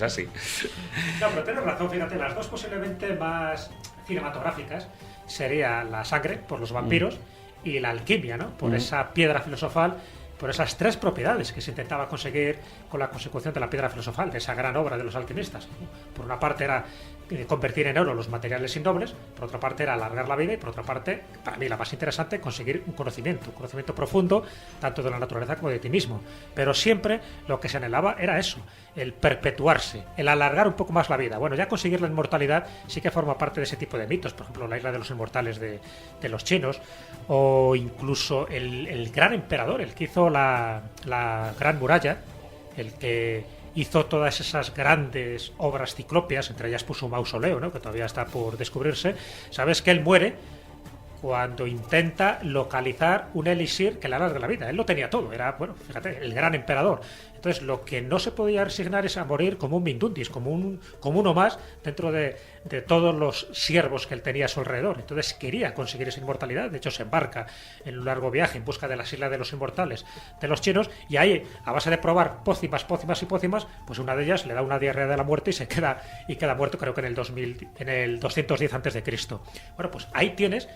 sí. No, pero tienes razón, fíjate, las dos posiblemente más cinematográficas sería la sangre, por los vampiros, y la alquimia, ¿no? Por esa piedra filosofal, por esas 3 propiedades que se intentaba conseguir con la consecución de la piedra filosofal, de esa gran obra de los alquimistas. Por una parte era convertir en oro los materiales innobles, por otra parte era alargar la vida y por otra parte, para mí la más interesante, conseguir un conocimiento profundo, tanto de la naturaleza como de ti mismo. Pero siempre lo que se anhelaba era eso, el perpetuarse, el alargar un poco más la vida. Bueno, ya conseguir la inmortalidad sí que forma parte de ese tipo de mitos, por ejemplo, la isla de los inmortales de los chinos, o incluso el gran emperador, el que hizo la Gran Muralla, el que hizo todas esas grandes obras ciclópeas, entre ellas puso un mausoleo, ¿no?, que todavía está por descubrirse. Sabes que él muere cuando intenta localizar un elixir que le alargue la vida. Él lo tenía todo, era, bueno, fíjate, el gran emperador. Entonces, lo que no se podía resignar es a morir como un Mindundis, como uno más dentro de todos los siervos que él tenía a su alrededor. Entonces, quería conseguir esa inmortalidad. De hecho, se embarca en un largo viaje en busca de las islas de los inmortales de los chinos, y ahí, a base de probar pócimas, pues una de ellas le da una diarrea de la muerte y queda muerto, creo que en el 210 a.C. Bueno, pues ahí tienes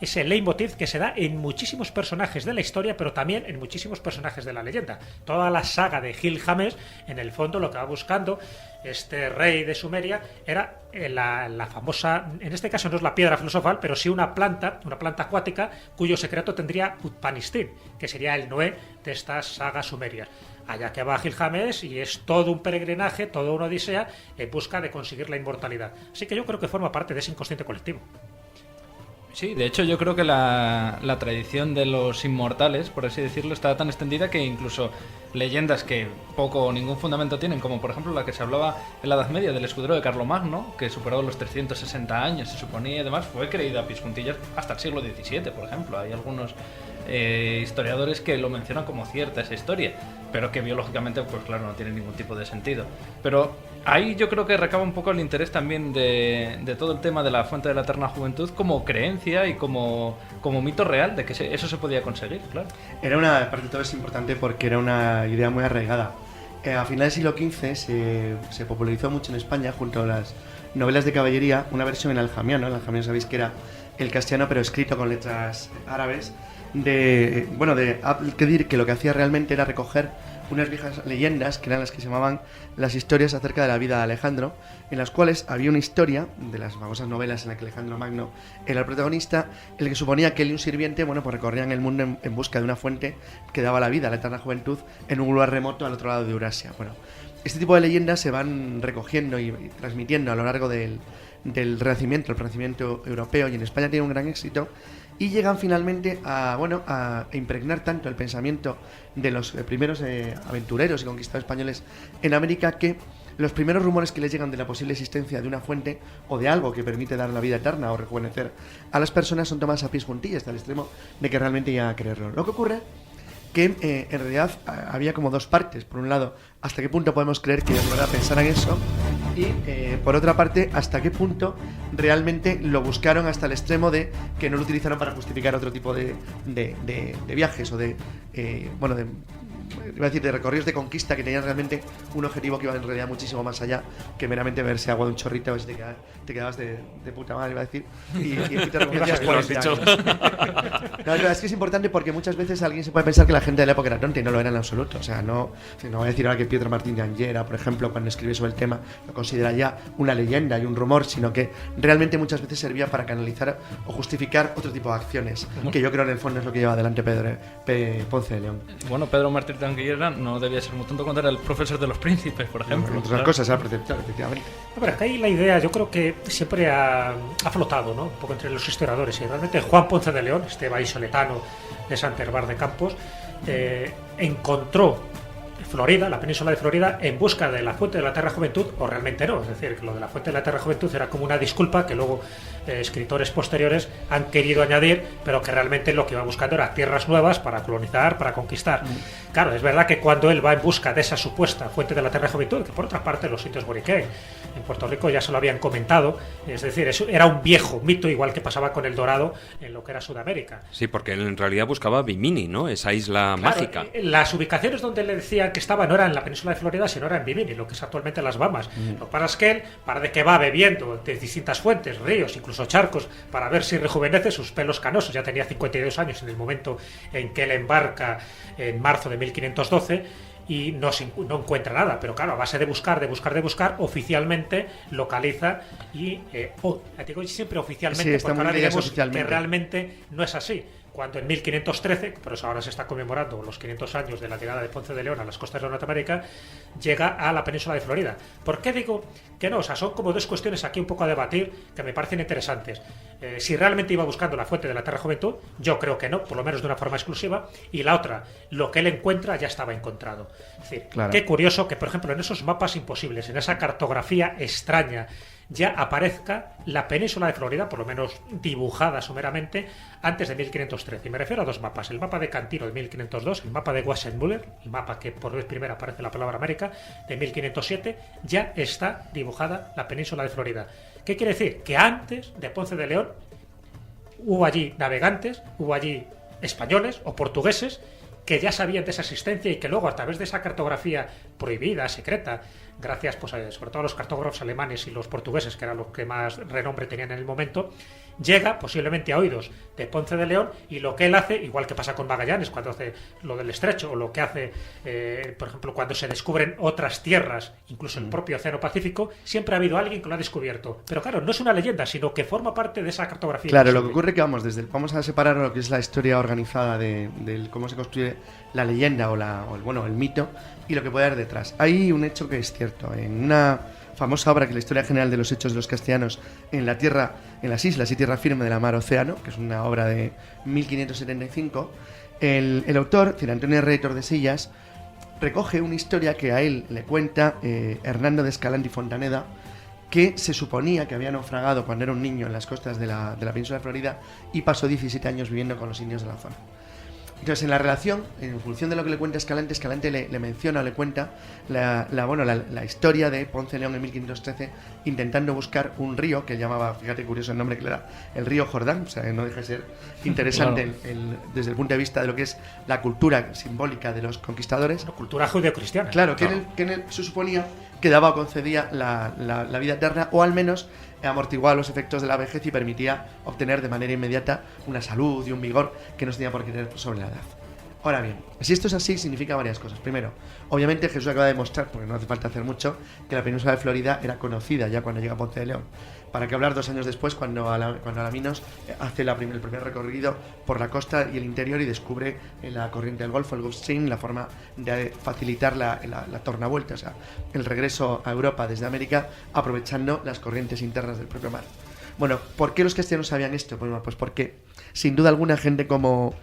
ese leitmotiv que se da en muchísimos personajes de la historia, pero también en muchísimos personajes de la leyenda. Toda la saga de Gilgamesh, en el fondo, lo que va buscando este rey de Sumeria era la famosa, en este caso no es la piedra filosofal, pero sí una planta acuática cuyo secreto tendría Utpanistín, que sería el Noé de estas sagas sumerias. Allá que va Gilgamesh y es todo un peregrinaje, toda una odisea en busca de conseguir la inmortalidad. Así que yo creo que forma parte de ese inconsciente colectivo. Sí, de hecho yo creo que la tradición de los inmortales, por así decirlo, está tan extendida que incluso leyendas que poco o ningún fundamento tienen, como por ejemplo la que se hablaba en la Edad Media del escudero de Carlomagno, que superó los 360 años, se suponía, y demás, fue creída a pies juntillas hasta el siglo XVII, por ejemplo. Hay algunos historiadores que lo mencionan como cierta esa historia, pero que biológicamente, pues claro, no tiene ningún tipo de sentido. Pero ahí yo creo que recaba un poco el interés también de todo el tema de la fuente de la eterna juventud como creencia y como mito real de que eso se podía conseguir, claro. Era una, aparte de todo es importante porque era una idea muy arraigada. A finales del siglo XV se popularizó mucho en España junto a novelas de caballería, una versión en aljamiano. El aljamiano sabéis que era el castellano pero escrito con letras árabes, de Abdelkadir, que lo que hacía realmente era recoger unas viejas leyendas que eran las que se llamaban las historias acerca de la vida de Alejandro, en las cuales había una historia de las famosas novelas en las que Alejandro Magno era el protagonista, en el que suponía que él y un sirviente, pues recorrían el mundo en busca de una fuente que daba la vida a la eterna juventud en un lugar remoto al otro lado de Eurasia. Este tipo de leyendas se van recogiendo y transmitiendo a lo largo del Renacimiento, el Renacimiento europeo, y en España tiene un gran éxito, y llegan finalmente a impregnar tanto el pensamiento de los primeros aventureros y conquistadores españoles en América, que los primeros rumores que les llegan de la posible existencia de una fuente o de algo que permite dar la vida eterna o rejuvenecer a las personas son tomadas a pies juntillas, hasta el extremo de que realmente llegan a creerlo. Lo que ocurre que en realidad había como dos partes. Por un lado, hasta qué punto podemos creer que ellos de verdad pensaran eso, y por otra parte, hasta qué punto realmente lo buscaron hasta el extremo de que no lo utilizaron para justificar otro tipo de viajes o de recorridos de conquista que tenían realmente un objetivo que iba en realidad muchísimo más allá que meramente verse agua de un chorrito, a ver si te quedabas de puta madre, iba a decir, y te reconocías por los años. No, es que es importante porque muchas veces alguien se puede pensar que la gente de la época era tonta, y no lo era en absoluto. O sea, no voy a decir ahora que Pietro Martín de Angera, por ejemplo, cuando escribe sobre el tema, lo considera ya una leyenda y un rumor, sino que realmente muchas veces servía para canalizar o justificar otro tipo de acciones, que yo creo en el fondo es lo que lleva adelante Ponce de León. Bueno, Pedro Martín de Angera no debía ser muy tonto cuando era el profesor de los príncipes, por ejemplo. Entre otras cosas, era preceptor, efectivamente. Pero acá hay la idea, yo creo que siempre ha flotado, ¿no?, un poco entre los historiadores, y realmente Juan Ponce de León, este vallisoletano de Santerbar de Campos, encontró Florida, la península de Florida, en busca de la fuente de la Eterna Juventud, o realmente no. Es decir, que lo de la fuente de la Eterna Juventud era como una disculpa que luego escritores posteriores han querido añadir, pero que realmente lo que iba buscando era tierras nuevas para colonizar, para conquistar. Claro, es verdad que cuando él va en busca de esa supuesta fuente de la Eterna Juventud, que por otra parte los indios Boriquén en Puerto Rico ya se lo habían comentado, es decir, eso era un viejo mito, igual que pasaba con el dorado en lo que era Sudamérica. Sí, porque él en realidad buscaba Bimini, ¿no?, esa isla mágica. Las ubicaciones donde le decían que estaba no era en la península de Florida, sino era en Bimini, lo que es actualmente las Bahamas. Lo que pasa es que él, para de que va bebiendo de distintas fuentes, ríos, incluso charcos, para ver si rejuvenece sus pelos canosos. Ya tenía 52 años en el momento en que él embarca en marzo de 1512, y no encuentra nada, pero claro, a base de buscar, oficialmente localiza y digo siempre oficialmente, sí, porque ahora diremos oficialmente que realmente no es así. Cuando en 1513, pero eso ahora se está conmemorando los 500 años de la llegada de Ponce de León a las costas de Norteamérica, llega a la península de Florida. ¿Por qué digo que no? O sea, son como dos cuestiones aquí un poco a debatir que me parecen interesantes. Si realmente iba buscando la fuente de la Eterna Juventud, yo creo que no, por lo menos de una forma exclusiva. Y la otra, lo que él encuentra ya estaba encontrado. Es decir, claro, qué curioso que, por ejemplo, en esos mapas imposibles, en esa cartografía extraña, ya aparezca la península de Florida, por lo menos dibujada someramente, antes de 1513. Y me refiero a dos mapas: el mapa de Cantino de 1502, el mapa de Wassermüller, el mapa que por vez primera aparece la palabra América, de 1507, ya está dibujada la península de Florida. ¿Qué quiere decir? Que antes de Ponce de León hubo allí navegantes, hubo allí españoles o portugueses que ya sabían de esa existencia, y que luego, a través de esa cartografía prohibida, secreta, gracias pues sobre todo a los cartógrafos alemanes y los portugueses, que eran los que más renombre tenían en el momento, llega posiblemente a oídos de Ponce de León, y lo que él hace, igual que pasa con Magallanes cuando hace lo del estrecho, o lo que hace, por ejemplo, cuando se descubren otras tierras, incluso el propio Océano Pacífico, siempre ha habido alguien que lo ha descubierto. Pero claro, no es una leyenda, sino que forma parte de esa cartografía. Claro, lo que ocurre es que vamos a separar lo que es la historia organizada de cómo se construye la leyenda o el mito, y lo que puede haber detrás. Hay un hecho que es cierto. En una famosa obra que es la Historia General de los Hechos de los Castellanos en las islas y tierra firme de la mar Océano, que es una obra de 1575, el autor, Cid Antonio Rey Tordesillas, recoge una historia que a él le cuenta Hernando de Escalante y Fontaneda, que se suponía que había naufragado cuando era un niño en las costas de la península de Florida, y pasó 17 años viviendo con los indios de la zona. Entonces, en la relación, en función de lo que le cuenta Escalante, Escalante le menciona o le cuenta la historia de Ponce de León en 1513 intentando buscar un río que llamaba, fíjate curioso el nombre que le da, el río Jordán. O sea, no deja de ser interesante Claro. desde el punto de vista de lo que es la cultura simbólica de los conquistadores. Una cultura judeocristiana. Claro, que en él se suponía que daba o concedía la vida eterna, o al menos amortiguaba los efectos de la vejez y permitía obtener de manera inmediata una salud y un vigor que no se tenía por qué tener sobre la edad. Ahora bien, si esto es así, significa varias cosas. Primero, obviamente Jesús acaba de demostrar, porque no hace falta hacer mucho, que la península de Florida era conocida ya cuando llega a Ponce de León. ¿Para qué hablar 2 años después, cuando Alaminos hace el primer recorrido por la costa y el interior y descubre en la corriente del Golfo, el Gulf Stream, la forma de facilitar la tornavuelta, o sea, el regreso a Europa desde América, aprovechando las corrientes internas del propio mar? Bueno, ¿por qué los castellanos sabían esto? Bueno, pues porque sin duda alguna gente como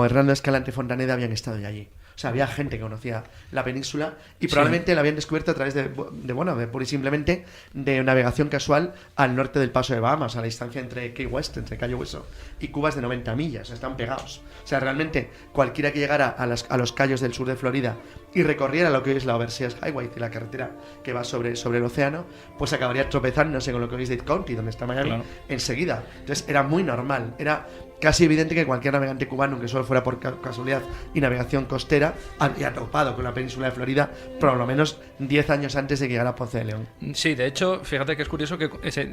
Hernando Escalante Fontaneda habían estado ya allí. O sea, había gente que conocía la península y probablemente la habían descubierto a través de pura y simplemente de navegación casual al norte del Paso de Bahamas, a la distancia entre Key West, entre Cayo Hueso y Cuba es de 90 millas, o sea, están pegados. O sea, realmente cualquiera que llegara a los cayos del sur de Florida y recorriera lo que hoy es la Overseas Highway, la carretera que va sobre el océano, pues acabaría tropezándose con lo que hoy es Dade County, donde está Miami, claro, enseguida. Entonces era muy normal, era casi evidente que cualquier navegante cubano, aunque solo fuera por casualidad y navegación costera, había topado con la península de Florida por lo menos 10 años antes de que llegara a Ponce de León. Sí, de hecho, fíjate que es curioso que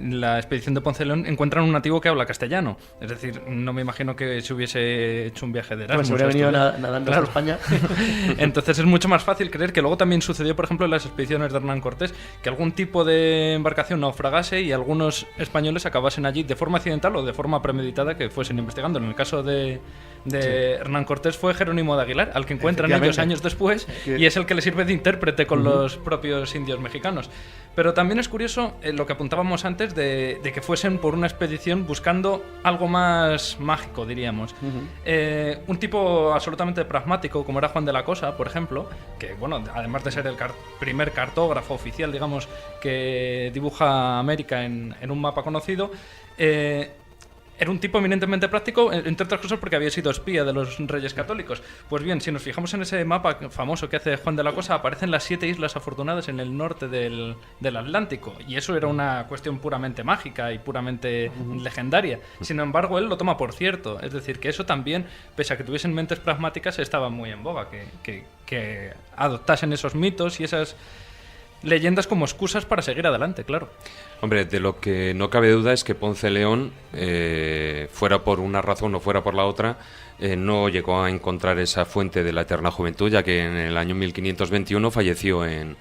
la expedición de Ponce de León encuentran un nativo que habla castellano. Es decir, no me imagino que se hubiese hecho un viaje de Erasmus. Pues se hubiera venido nadando hasta España. Entonces es mucho más fácil creer que luego también sucedió, por ejemplo, en las expediciones de Hernán Cortés, que algún tipo de embarcación naufragase y algunos españoles acabasen allí de forma accidental o de forma premeditada que fuesen investigando. En el caso de Hernán Cortés fue Jerónimo de Aguilar, al que encuentran ellos años después, y es el que le sirve de intérprete con los propios indios mexicanos. Pero también es curioso lo que apuntábamos antes de que fuesen por una expedición buscando algo más mágico, diríamos. Un tipo absolutamente pragmático, como era Juan de la Cosa, por ejemplo, que, bueno, además de ser el primer cartógrafo oficial, digamos, que dibuja América en un mapa conocido, era un tipo eminentemente práctico, entre otras cosas porque había sido espía de los reyes católicos. Pues bien, si nos fijamos en ese mapa famoso que hace Juan de la Cosa, aparecen las 7 islas afortunadas en el norte del Atlántico. Y eso era una cuestión puramente mágica y puramente legendaria. Sin embargo, él lo toma por cierto. Es decir, que eso también, pese a que tuviesen mentes pragmáticas, estaba muy en boga. Que adoptasen esos mitos y esas leyendas como excusas para seguir adelante, claro. Hombre, de lo que no cabe duda es que Ponce de León, fuera por una razón o fuera por la otra, no llegó a encontrar esa fuente de la eterna juventud, ya que en el año 1521 falleció en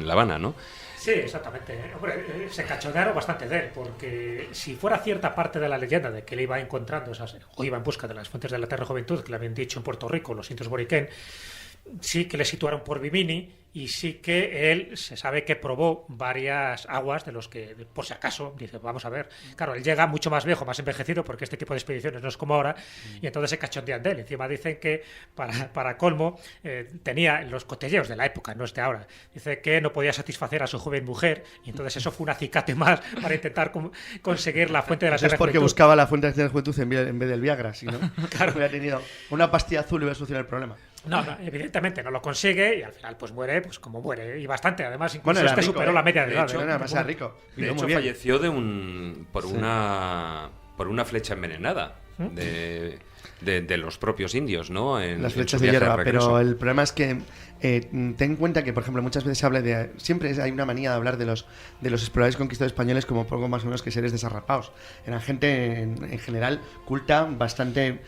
La Habana, ¿no? Sí, exactamente. Hombre, se cachondearon bastante de él, porque si fuera cierta parte de la leyenda de que él iba encontrando o iba en busca de las fuentes de la eterna juventud que le habían dicho en Puerto Rico los indios boriquén, sí que le situaron por Bimini y sí que él se sabe que probó varias aguas de los que, por si acaso, dice, vamos a ver. Claro, él llega mucho más viejo, más envejecido, porque este tipo de expediciones no es como ahora, y entonces se cachondean de él. Encima dicen que, para colmo, tenía los cotelleos de la época, no es de ahora. Dice que no podía satisfacer a su joven mujer, y entonces eso fue un acicate más para intentar conseguir la fuente de la eterna juventud. Es porque buscaba la fuente de la eterna juventud en vez del Viagra, si no, claro, hubiera tenido una pastilla azul y hubiera solucionado el problema. No, evidentemente no lo consigue y al final pues muere pues como muere, y bastante. Además, incluso rico, superó la media de edad. Hecho, era demasiado rico. De hecho, falleció por una flecha envenenada de los propios indios, ¿no? Las flechas de hierba, pero el problema es que ten en cuenta que, por ejemplo, muchas veces se habla siempre hay una manía de hablar de los exploradores conquistadores españoles como poco más o menos que seres desarrapados. Eran gente en general culta, bastante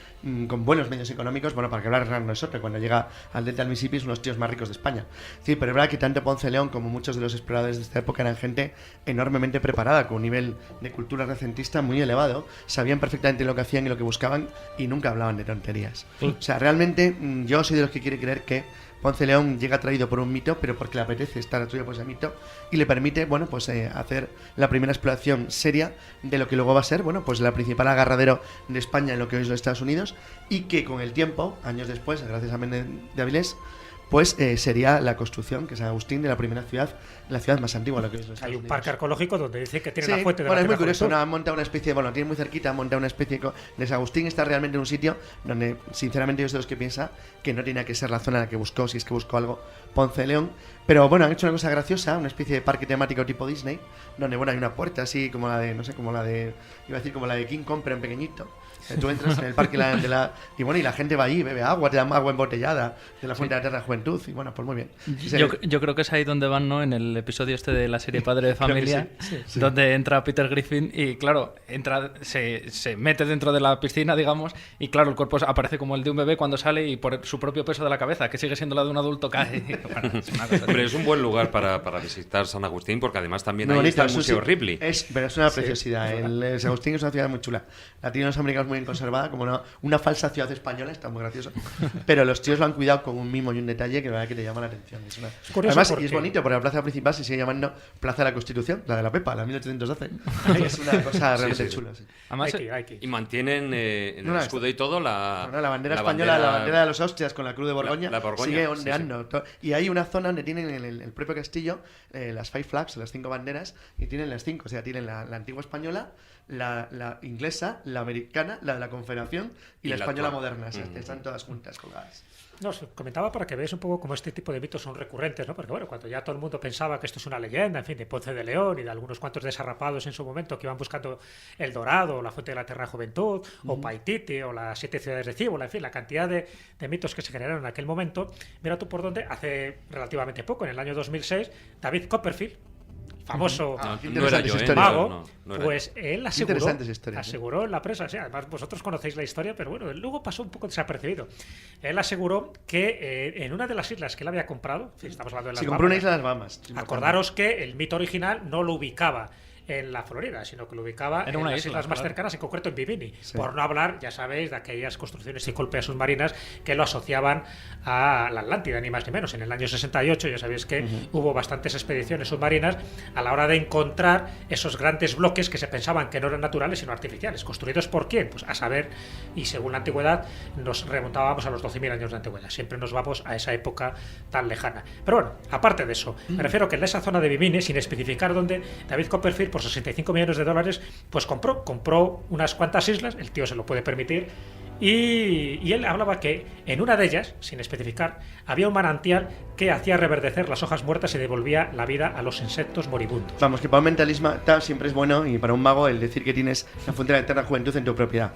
con buenos medios económicos. Bueno, para que hablar Hernán Soto, cuando llega al delta del Mississippi, son los tíos más ricos de España. Sí, pero es verdad que tanto Ponce de León como muchos de los exploradores de esta época eran gente enormemente preparada, con un nivel de cultura recentista muy elevado, sabían perfectamente lo que hacían y lo que buscaban y nunca hablaban de tonterías. O sea, realmente yo soy de los que quiere creer que Ponce de León llega atraído por un mito, pero porque le apetece estar atraído por ese mito y le permite, bueno, pues hacer la primera exploración seria de lo que luego va a ser, bueno, pues la principal agarradero de España en lo que hoy es los Estados Unidos, y que con el tiempo, años después, gracias a Méndez de Avilés, pues sería la construcción, que es San Agustín, de la primera ciudad, la ciudad más antigua, lo que es los Hay Estados un parque Unidos. arqueológico donde dice que tiene Sí, la fuente de bueno, la es muy Eterna curioso, Juventud. han montado una especie, bueno, tiene muy cerquita, han montado una especie de San Agustín, está realmente en un sitio donde, sinceramente, yo soy de los que piensa que no tenía que ser la zona en la que buscó, si es que buscó algo, Ponce de León. Pero bueno, han hecho una cosa graciosa, una especie de parque temático tipo Disney, donde, bueno, hay una puerta así como la de, no sé, como la de, iba a decir como la de King Kong, pero en pequeñito. Tú entras en el parque y bueno, y la gente va ahí, bebe agua, te dan agua embotellada de la fuente de la Eterna Juventud, y bueno, pues muy bien. Yo creo que es ahí donde van, ¿no? En el episodio este de la serie Padre de Familia, sí. donde entra Peter Griffin y, claro, se mete dentro de la piscina, digamos, y, claro, el cuerpo aparece como el de un bebé cuando sale y por su propio peso de la cabeza, que sigue siendo la de un adulto, cae. Bueno, es una cosa así. Hombre, es un buen lugar para visitar San Agustín, porque además también Muy ahí bonito, está el Museo Ripley. Pero es una preciosidad. El San Agustín es una ciudad muy chula. La tienen los americanos muy bien conservada, como una falsa ciudad española, está muy gracioso. Pero los tíos lo han cuidado con un mimo y un detalle que la verdad que te llama la atención. curioso Además, porque- y es bonito, porque la plaza principal se sigue llamando Plaza de la Constitución, la de la Pepa, la 1812. Es una cosa realmente sí. chula. Sí. Además, Hay que ir. Y mantienen en No, el no, escudo y todo la bandera española, la bandera de los Austrias con la Cruz de Borgoña, la Borgoña, sigue sí, ondeando. Y hay una zona donde tienen el propio castillo las five flags, las 5 banderas, y tienen las 5. O sea, tienen la antigua española, la inglesa, la americana, la de la Confederación y la la española actual. moderna. O sea, están todas juntas, colgadas. No, os comentaba para que veáis un poco cómo este tipo de mitos son recurrentes, ¿no? Porque bueno, cuando ya todo el mundo pensaba que esto es una leyenda, en fin, de Ponce de León y de algunos cuantos desarrapados en su momento que iban buscando el Dorado, o la fuente de la Eterna Juventud, o Paititi, o las 7 ciudades de Cíbola, en fin, la cantidad de mitos que se generaron en aquel momento. Mira tú por dónde, hace relativamente poco, en el año 2006, David Copperfield, famoso No era yo, historias. mago, no era pues él interesantes historias, aseguró en la prensa, sí, además vosotros conocéis la historia, pero bueno, luego pasó un poco desapercibido. Él aseguró que en una de las islas que él había comprado, sí, estamos hablando de las Si compró una Bahamas, isla de las Bahamas. acordaros que el mito original no lo ubicaba en la Florida, sino que lo ubicaba Era en una las isla, islas más claro. cercanas, en concreto en Bimini. Por no hablar, ya sabéis, de aquellas construcciones y golpeas submarinas que lo asociaban a la Atlántida, ni más ni menos. En el año 68 ya sabéis que hubo bastantes expediciones submarinas a la hora de encontrar esos grandes bloques que se pensaban que no eran naturales, sino artificiales. ¿Construidos por quién? Pues a saber, y según la antigüedad, nos remontábamos a los 12.000 años de antigüedad. Siempre nos vamos a esa época tan lejana. Pero bueno, aparte de eso, me refiero que en esa zona de Bimini, sin especificar dónde, David Copperfield, por 65 millones de dólares, pues compró unas cuantas islas, el tío se lo puede permitir, y él hablaba que en una de ellas, sin especificar, había un manantial que hacía reverdecer las hojas muertas y devolvía la vida a los insectos moribundos. Vamos, que para un mentalista siempre es bueno, y para un mago, el decir que tienes la fuente de la eterna juventud en tu propiedad.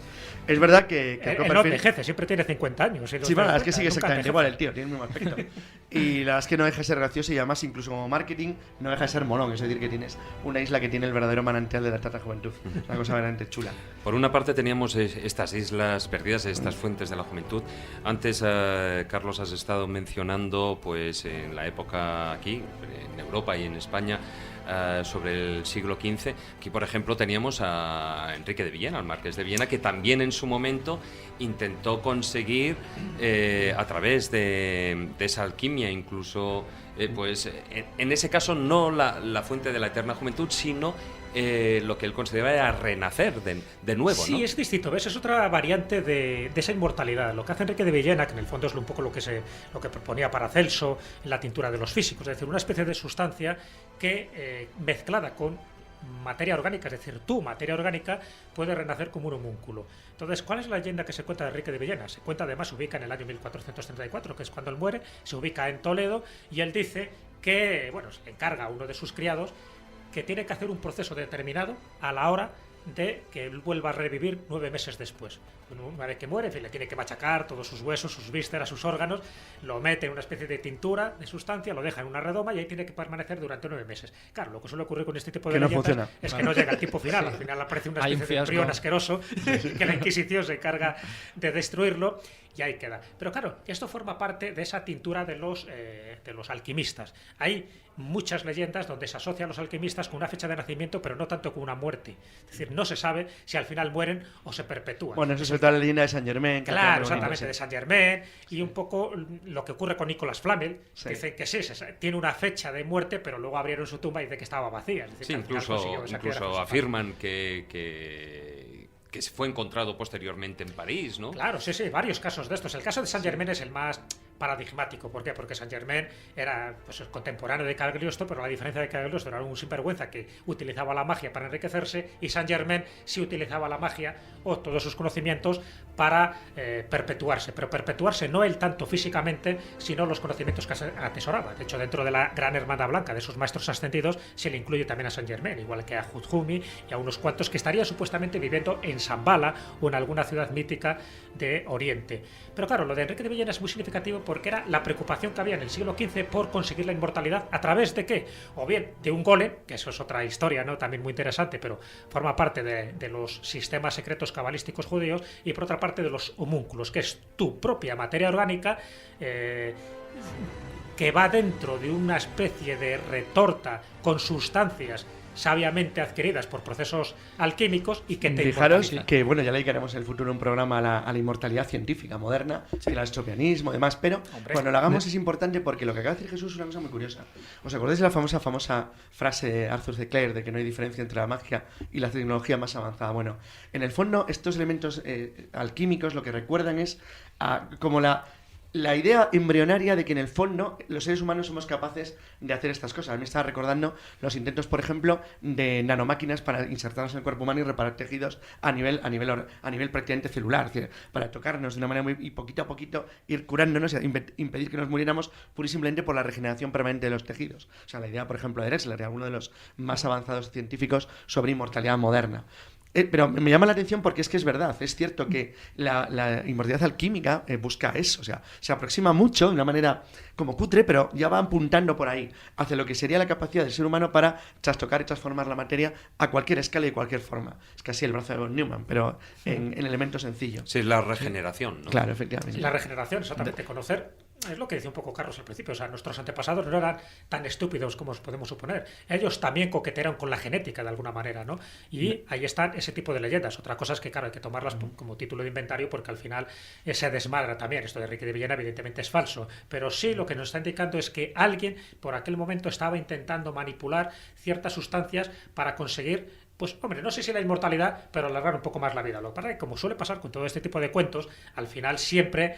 Es verdad que Él no Copperfield... envejece, siempre tiene 50 años. Sí, bueno, es que sigue nunca exactamente envejece. igual el tío, tiene el mismo aspecto. Y la verdad es que no deja de ser gracioso, y además incluso como marketing no deja de ser molón, es decir, que tienes una isla que tiene el verdadero manantial de la eterna juventud. Una cosa verdaderamente chula. Por una parte teníamos estas islas perdidas, estas fuentes de la juventud. Antes, Carlos, has estado mencionando, pues en la época aquí, en Europa y en España, sobre el siglo XV. Aquí, por ejemplo, teníamos a Enrique de Villena, al marqués de Villena, que también en su momento intentó conseguir, a través de esa alquimia, incluso, pues en ese caso no la fuente de la eterna juventud, sino lo que él consideraba era renacer de nuevo, Sí, ¿no? es distinto, ¿ves? Es otra variante de esa inmortalidad. Lo que hace Enrique de Villena, que en el fondo es un poco lo que proponía Paracelso en la tintura de los físicos, es decir, una especie de sustancia que, mezclada con materia orgánica, es decir, tu materia orgánica, puede renacer como un homúnculo. Entonces, ¿cuál es la leyenda que se cuenta de Enrique de Villena? Se cuenta, además, se ubica en el año 1434, que es cuando él muere, se ubica en Toledo, y él dice que, bueno, se le encarga a uno de sus criados que tiene que hacer un proceso determinado a la hora de que él vuelva a revivir 9 meses después. Una vez que muere, en fin, le tiene que machacar todos sus huesos, sus vísceras, sus órganos, lo mete en una especie de tintura, de sustancia, lo deja en una redoma y ahí tiene que permanecer durante 9 meses. Claro, lo que suele ocurrir con este tipo de Que no leyendas funciona. es que no llega al tiempo final. Al final aparece una Hay un especie de fiasco. embrión asqueroso que la Inquisición se encarga de destruirlo y ahí queda. Pero claro, esto forma parte de esa tintura de los alquimistas. Hay muchas leyendas donde se asocian a los alquimistas con una fecha de nacimiento, pero no tanto con una muerte. Es decir, no se sabe si al final mueren o se perpetúan. Bueno, eso es toda la leyenda de Saint Germain. Claro, exactamente, de Saint Germain, y un poco lo que ocurre con Nicolas Flamel, Sí. que dice que sí, tiene una fecha de muerte, pero luego abrieron su tumba y dice que estaba vacía. Es decir, Sí, que al final consiguió esa piedra incluso filosofal. afirman que fue encontrado posteriormente en París, ¿no? Claro, sí, varios casos de estos. El caso de Saint Germain es el más paradigmático. ¿Por qué? Porque Saint-Germain era pues, el contemporáneo de Cagliostro, pero la diferencia de Cagliostro era un sinvergüenza que utilizaba la magia para enriquecerse, y Saint-Germain sí utilizaba la magia o todos sus conocimientos para perpetuarse, pero perpetuarse no él tanto físicamente, sino los conocimientos que atesoraba. De hecho, dentro de la Gran Hermandad Blanca, de esos maestros ascendidos, se le incluye también a Saint-Germain, igual que a Juzhumi y a unos cuantos que estarían supuestamente viviendo en Shambhala o en alguna ciudad mítica de Oriente. Pero claro, lo de Enrique de Villena es muy significativo porque era la preocupación que había en el siglo XV por conseguir la inmortalidad. ¿A través de qué? O bien de un golem, que eso es otra historia, ¿no? También muy interesante, pero forma parte de los sistemas secretos cabalísticos judíos, y por otra parte de los homúnculos, que es tu propia materia orgánica que va dentro de una especie de retorta con sustancias sabiamente adquiridas por procesos alquímicos y que te Fijaros inmortalizan. que, bueno, ya le dedicaremos en el futuro un programa a la inmortalidad científica moderna, el astropianismo y demás, pero Hombre. cuando lo hagamos es importante porque lo que acaba de decir Jesús es una cosa muy curiosa. ¿Os acordáis de la famosa frase de Arthur C. Clarke de que no hay diferencia entre la magia y la tecnología más avanzada? Bueno, en el fondo estos elementos alquímicos lo que recuerdan es como la idea embrionaria de que en el fondo los seres humanos somos capaces de hacer estas cosas. A mí me estaba recordando los intentos, por ejemplo, de nanomáquinas para insertarnos en el cuerpo humano y reparar tejidos a nivel prácticamente celular, es decir, para tocarnos de una manera y poquito a poquito ir curándonos y impedir que nos muriéramos pura y simplemente por la regeneración permanente de los tejidos. O sea, la idea, por ejemplo, de Drexler, uno de los más avanzados científicos sobre inmortalidad moderna. Pero me llama la atención porque es que es verdad, es cierto que la inmortalidad alquímica busca eso, o sea, se aproxima mucho de una manera como cutre, pero ya va apuntando por ahí hacia lo que sería la capacidad del ser humano para trastocar y transformar la materia a cualquier escala y de cualquier forma. Es casi el brazo de von Neumann, pero en elementos sencillos. Sí, es la regeneración, ¿no? Claro, efectivamente. La regeneración, exactamente, conocer. Es lo que decía un poco Carlos al principio, o sea, nuestros antepasados no eran tan estúpidos como os podemos suponer. Ellos también coquetearon con la genética de alguna manera, ¿no? Y ahí están ese tipo de leyendas. Otra cosa es que, claro, hay que tomarlas como título de inventario porque al final se desmadra también. Esto de Enrique de Villena evidentemente es falso, pero sí lo que nos está indicando es que alguien por aquel momento estaba intentando manipular ciertas sustancias para conseguir, pues hombre, no sé si la inmortalidad, pero alargar un poco más la vida. Lo que pasa es que, como suele pasar con todo este tipo de cuentos, al final siempre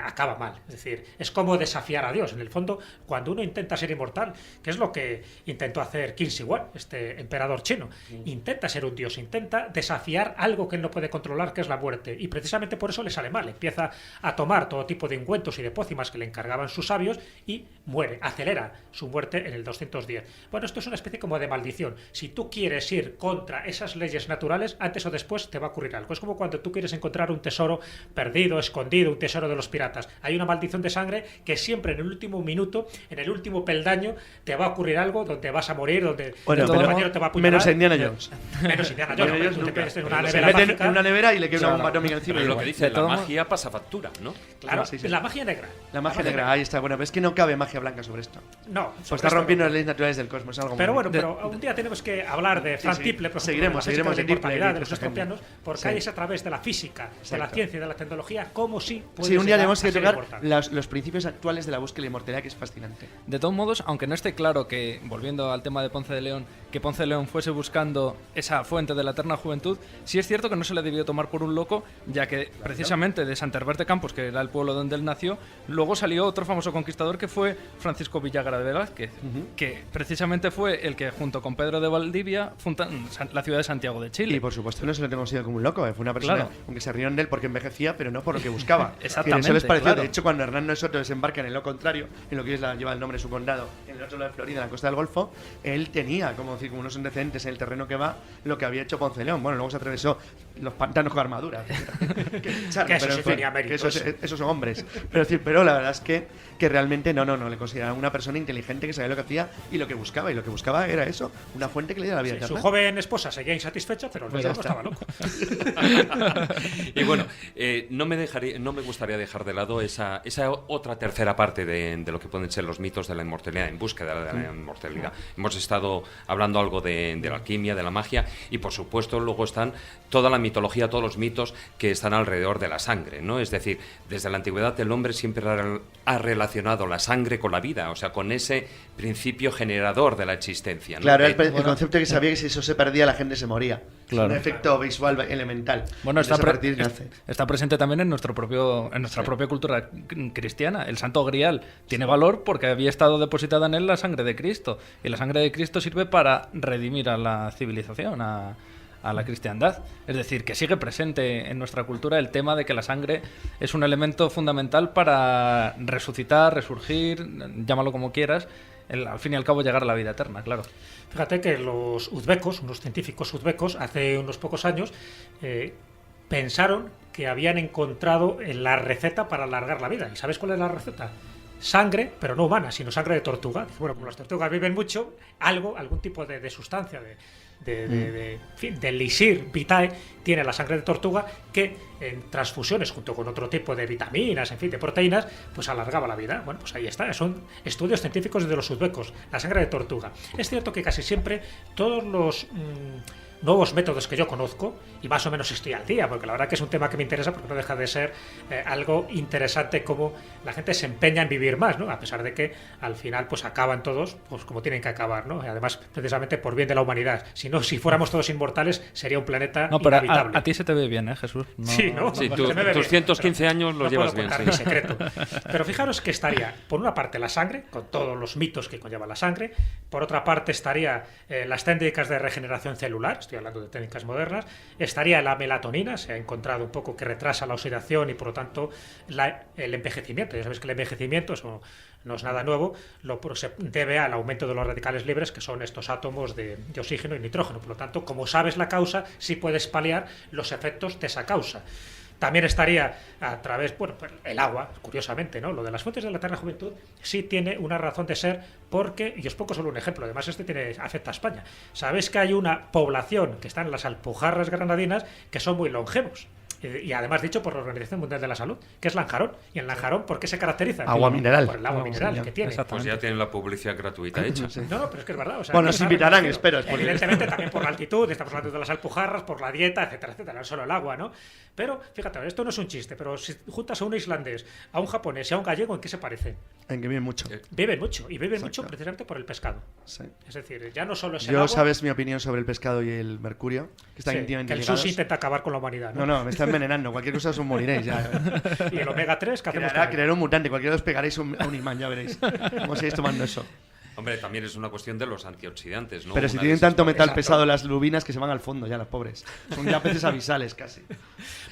acaba mal. Es decir, es como desafiar a Dios. En el fondo, cuando uno intenta ser inmortal, que es lo que intentó hacer Qin Shi Huang, este emperador chino, intenta ser un dios, intenta desafiar algo que él no puede controlar, que es la muerte. Y precisamente por eso le sale mal. Empieza a tomar todo tipo de ungüentos y de pócimas que le encargaban sus sabios y muere, acelera su muerte en el 210. Bueno, esto es una especie como de maldición. Si tú quieres ir contra esas leyes naturales, antes o después te va a ocurrir algo. Es como cuando tú quieres encontrar un tesoro perdido, escondido, un tesoro de los piratas. Hay una maldición de sangre que siempre en el último minuto, en el último peldaño, te va a ocurrir algo donde vas a morir, donde bueno, tu compañero te va a apuñalar. Menos Indiana Jones. Menos Indiana Jones. Jones Tú te nunca. metes en una Se nevera mete mágica. en una nevera y le queda una Claro. bomba atómica encima. Pero y es lo igual. que dice, De la todo magia pasa factura, ¿no? Claro, Sí. la magia negra. La magia negra, ahí está. Bueno, pero es que no cabe magia blanca sobre esto. No, Pues sobre está esto rompiendo no. las leyes naturales del cosmos. Algo Pero muy bueno, pero un día tenemos que hablar de Frank sí. Tipler, por ejemplo, Seguiremos de la física de de la Tipler, inmortalidad de de los esta gente. escorpianos, porque Sí. ahí es a través de la física, de la Exacto. ciencia y de la tecnología, cómo sí puede Sí, un día llegar tenemos a que ser tocar inmortal. los principios actuales de la búsqueda de la inmortalidad, que es fascinante. De todos modos, aunque no esté claro que, volviendo al tema de Ponce de León, que Ponce de León fuese buscando esa fuente de la eterna juventud, sí es cierto que no se le debió tomar por un loco, ya que precisamente de Sant Herbert de Campos, que era el pueblo donde él nació, luego salió otro famoso conquistador que fue Francisco Villagra de Velázquez, que precisamente fue el que junto con Pedro de Valdivia fundan la ciudad de Santiago de Chile. Y por supuesto no se lo tengo considerado como un loco, fue una persona Claro. aunque se rieron de él porque envejecía, pero no por lo que buscaba. Exactamente, Eso les pareció. claro. De hecho, cuando Hernando de Soto desembarca en lo contrario, en lo que lleva el nombre de su condado, en el otro lado de Florida, en la costa del Golfo, él tenía, como unos antecedentes en el terreno que va, lo que había hecho Ponce de León. Bueno, luego se atravesó los pantanos con armadura. Que eso sí tenía mérito, esos son hombres. Pero la verdad es que realmente no le consideraba una persona inteligente que sabía lo que hacía y lo que buscaba. Y lo que buscaba era eso, una fuente que le diera la vida Sí, su eterna. joven esposa seguía insatisfecha, pero el Pues otro ya no está. estaba loco. Y bueno, no me gustaría dejar de lado esa otra tercera parte de lo que pueden ser los mitos de la inmortalidad, en búsqueda de la inmortalidad. Hemos estado hablando algo de la alquimia, de la magia, y por supuesto luego están toda la mitología, todos los mitos que están alrededor de la sangre, ¿no? Es decir, desde la antigüedad el hombre siempre ha relacionado la sangre con la vida, o sea, con ese principio generador de la existencia, ¿no? Claro, Que- el concepto que sabía que si eso se perdía la gente se moría. Claro. Es un efecto visual elemental. Bueno, Entonces, a partir nace. está presente también en nuestra propia cultura cristiana. El Santo Grial tiene valor porque había estado depositada en él la sangre de Cristo. Y la sangre de Cristo sirve para redimir a la civilización, a la cristiandad. Es decir, que sigue presente en nuestra cultura el tema de que la sangre es un elemento fundamental para resucitar, resurgir, llámalo como quieras, al fin y al cabo llegar a la vida eterna, claro. Fíjate que los uzbekos, unos científicos uzbekos, hace unos pocos años pensaron que habían encontrado la receta para alargar la vida. ¿Y sabes cuál es la receta? Sangre, pero no humana, sino sangre de tortuga. Bueno, como las tortugas viven mucho, algún tipo de sustancia, de elixir vitae, tiene la sangre de tortuga que en transfusiones junto con otro tipo de vitaminas, en fin, de proteínas, pues alargaba la vida. Bueno, pues ahí está, son estudios científicos de los uzbecos, la sangre de tortuga. Es cierto que casi siempre todos los nuevos métodos que yo conozco, y más o menos estoy al día, porque la verdad que es un tema que me interesa, porque no deja de ser algo interesante como la gente se empeña en vivir más, ¿no? A pesar de que al final pues acaban todos pues como tienen que acabar, ¿no? Y además, precisamente por bien de la humanidad. Si fuéramos todos inmortales, sería un planeta No, pero inhabitable. a ti se te ve bien, ¿eh, Jesús? No, Sí, ¿no? Sí, Se me ve tus bien, 115 pero años los no llevas puedo bien, contar sí. mi secreto. Pero fijaros que estaría, por una parte, la sangre, con todos los mitos que conlleva la sangre. Por otra parte, estaría las técnicas de regeneración celular, estoy hablando de técnicas modernas. Estaría la melatonina, se ha encontrado un poco que retrasa la oxidación y, por lo tanto, el envejecimiento. Ya sabéis que el envejecimiento, eso no es nada nuevo, se debe al aumento de los radicales libres, que son estos átomos de oxígeno y nitrógeno. Por lo tanto, como sabes la causa, sí puedes paliar los efectos de esa causa. También estaría a través, bueno, pues el agua, curiosamente, ¿no? Lo de las fuentes de la eterna juventud sí tiene una razón de ser porque, y os pongo solo un ejemplo, además afecta a España. Sabéis que hay una población que está en las Alpujarras granadinas que son muy longevos. Y además dicho por la Organización Mundial de la Salud, que es Lanjarón. ¿Y en Lanjarón por qué se caracteriza? Agua mineral. Por el agua mineral que tiene. Pues ya tienen la publicidad gratuita hecha. No, pero es que es verdad. O sea, Bueno, que nos está invitarán, reconocido. espero. Evidentemente también por la altitud, estamos hablando de las Alpujarras, por la dieta, etcétera, etcétera, no solo el agua, ¿no? Pero, fíjate, esto no es un chiste, pero si juntas a un islandés, a un japonés y a un gallego, ¿en qué se parece? En que viven mucho. Viven mucho, y viven Exacto. mucho precisamente por el pescado. Sí. Es decir, ya no solo es el Yo agua, sabes mi opinión sobre el pescado y el mercurio, que están sí, íntimamente que el ligados. sushi intenta acabar con la humanidad, ¿no? No, me está envenenando. Cualquier cosa os moriréis ya. Y el omega 3, ¿qué hacemos con él? Creará un mutante. Cualquiera os pegaréis a un imán, ya veréis. ¿Cómo seguís tomando eso? Hombre, también es una cuestión de los antioxidantes, ¿no? Pero si Una tienen de esas tanto metal Exacto. pesado las lubinas que se van al fondo ya, las pobres. Son ya peces abisales casi.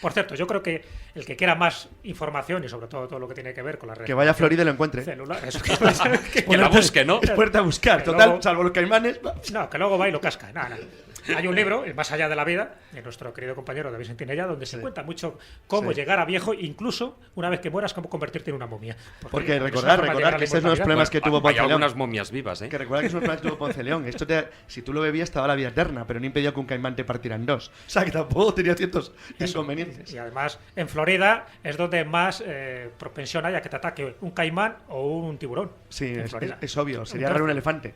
Por cierto, yo creo que el que quiera más información y sobre todo lo que tiene que ver con la red Que vaya a Florida y lo encuentre. celular, eso Que la busque, ¿no? Es puerta a buscar. Que Total, luego- salvo los caimanes. No, que luego va y lo casca. Nada, nada. Hay un libro, El más allá de la vida, de nuestro querido compañero David Sentinella, donde se cuenta mucho cómo Sí. llegar a viejo, incluso una vez que mueras, cómo convertirte en una momia. Porque es una recordar forma de llegar a la que estos son los inmortalidad. problemas que tuvo Hay Ponce León. algunas momias vivas, ¿eh? Que recuerda que es un problema que tuvo Ponce León. Esto si tú lo bebías, te daba la vida eterna, pero no impedía que un caimán te partiera en dos. O sea, que tampoco tenía ciertos inconvenientes. Y además, en Florida es donde más propensión hay a que te ataque un caimán o un tiburón. Sí, En es Florida. obvio. Sería Entonces- raro un elefante.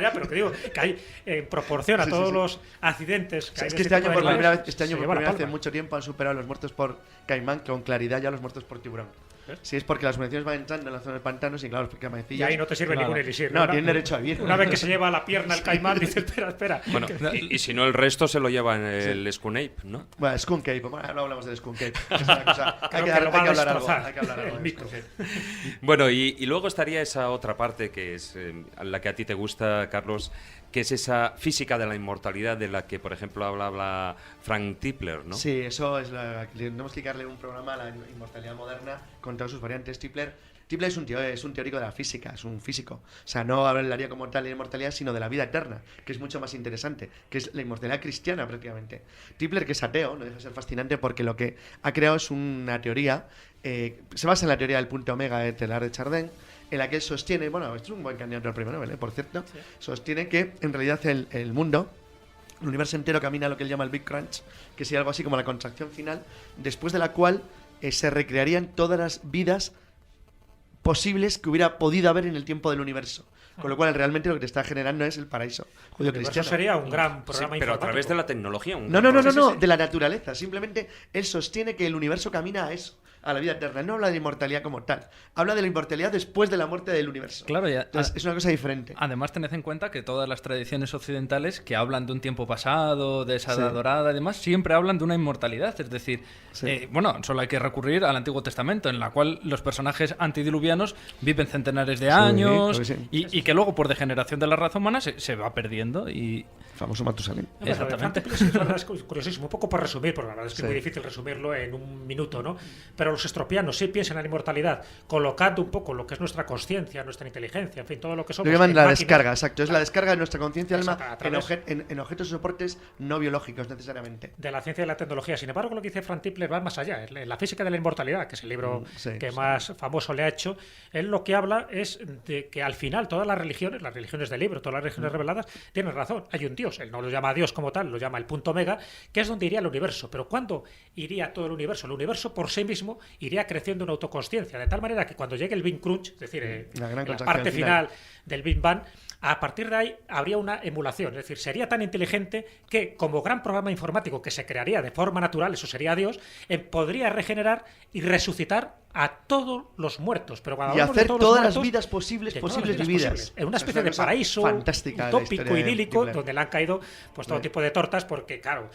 Ya, pero que digo, que hay en proporción a Sí, todos sí. los accidentes O sea, hay es de que este este año, tipo por de primera animales, vez, este año se por lleva la primera vez en palma. mucho tiempo han superado los muertos por caimán con claridad ya los muertos por tiburón. ¿Ves? Sí, es porque las municiones van entrando en la zona del pantano y claro, porque Y amanecillas. ahí no te sirve Claro. ningún elixir. No, tienen derecho a vivir. Una vez que se lleva a la pierna el caimán, dice, espera. Bueno, y si no, el resto se lo lleva en el Skunape, ¿no? Bueno, Skunk Ape, bueno, no hablamos del Skunk Ape. Es una cosa, hay Creo que que lo va a hablar algo. destrozar Hay que hablar algo el de mito. Skunk Ape. Bueno, y luego estaría esa otra parte que es la que a ti te gusta, Carlos, que es esa física de la inmortalidad de la que, por ejemplo, habla Frank Tipler, ¿no? Sí, eso es tenemos que dedicarle un programa a la inmortalidad moderna con todas sus variantes. Tipler es un teórico de la física, es un físico. O sea, no hablaría como tal de la inmortalidad, sino de la vida eterna, que es mucho más interesante, que es la inmortalidad cristiana prácticamente. Tipler, que es ateo, no deja de ser fascinante porque lo que ha creado es una teoría, se basa en la teoría del punto omega de Teilhard de Chardin, en la que él sostiene, bueno, esto es un buen candidato al premio Nobel, por cierto, sostiene que en realidad el mundo, el universo entero camina a lo que él llama el Big Crunch, que sería algo así como la contracción final, después de la cual se recrearían todas las vidas posibles que hubiera podido haber en el tiempo del universo. Con lo cual, realmente lo que te está generando es el paraíso Eso judío-cristiano. sería un gran Sí, programa pero a través informático. de la tecnología. No, de la naturaleza. Simplemente él sostiene que el universo camina a eso. a la vida eterna. No habla de inmortalidad como tal. Habla de la inmortalidad después de la muerte del universo. Claro, Entonces, es una cosa diferente. Además, tened en cuenta que todas las tradiciones occidentales que hablan de un tiempo pasado, de esa edad Sí. dorada y demás, siempre hablan de una inmortalidad. Es decir, Sí. bueno, solo hay que recurrir al Antiguo Testamento, en la cual los personajes antidiluvianos viven centenares de años claro que sí. y que luego, por degeneración de la raza humana, se va perdiendo. Y Famoso Matusalén. exactamente. Sí, la verdad es curiosísimo. Un poco por resumir, porque la verdad es que Sí. es muy difícil resumirlo en un minuto, ¿no? Pero los estropianos sí piensan en la inmortalidad, colocando un poco lo que es nuestra consciencia, nuestra inteligencia, en fin, todo lo que somos. Lo llaman en la máquinas. descarga, exacto. Es la descarga de nuestra conciencia alma Exacto, a través- en objetos y soportes no biológicos necesariamente. De la ciencia y la tecnología. Sin embargo, lo que dice Frank Tipler va más allá. En La física de la inmortalidad, que es el libro Sí, que sí. más famoso le ha hecho, él lo que habla es de que al final todas las religiones del libro, todas las religiones reveladas, tienen razón. Hay un Dios. Él no lo llama Dios como tal, lo llama el punto omega, que es donde iría el universo. Pero ¿cuándo iría todo el universo? El universo por sí mismo iría creciendo en autoconsciencia, de tal manera que cuando llegue el Big Crunch, es decir, La gran en la contracción parte final. final del Big Bang, a partir de ahí habría una emulación, es decir, sería tan inteligente que como gran programa informático que se crearía de forma natural, eso sería Dios, podría regenerar y resucitar a todos los muertos. Pero cuando Y hablamos de hacer todos los todas las muertos, vidas posibles, de todas las posibles vidas vividas. posibles, en una O sea, especie es de cosa paraíso fantástica la utópico, historia de idílico, Tipler. donde le han caído pues todo Sí. tipo de tortas, porque claro,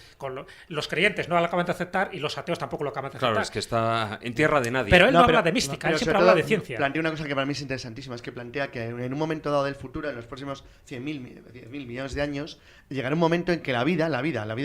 los creyentes no lo acaban de aceptar y los ateos tampoco lo acaban de aceptar. Claro, es que está en tierra de nadie. Pero él no, pero- habla de mística, pero él siempre sobre habla todo de ciencia. Plantea una cosa que para mí es interesantísima, es que plantea que en un momento dado del futuro, en los próximos 100.000 millones de años, llegará un momento en que la vida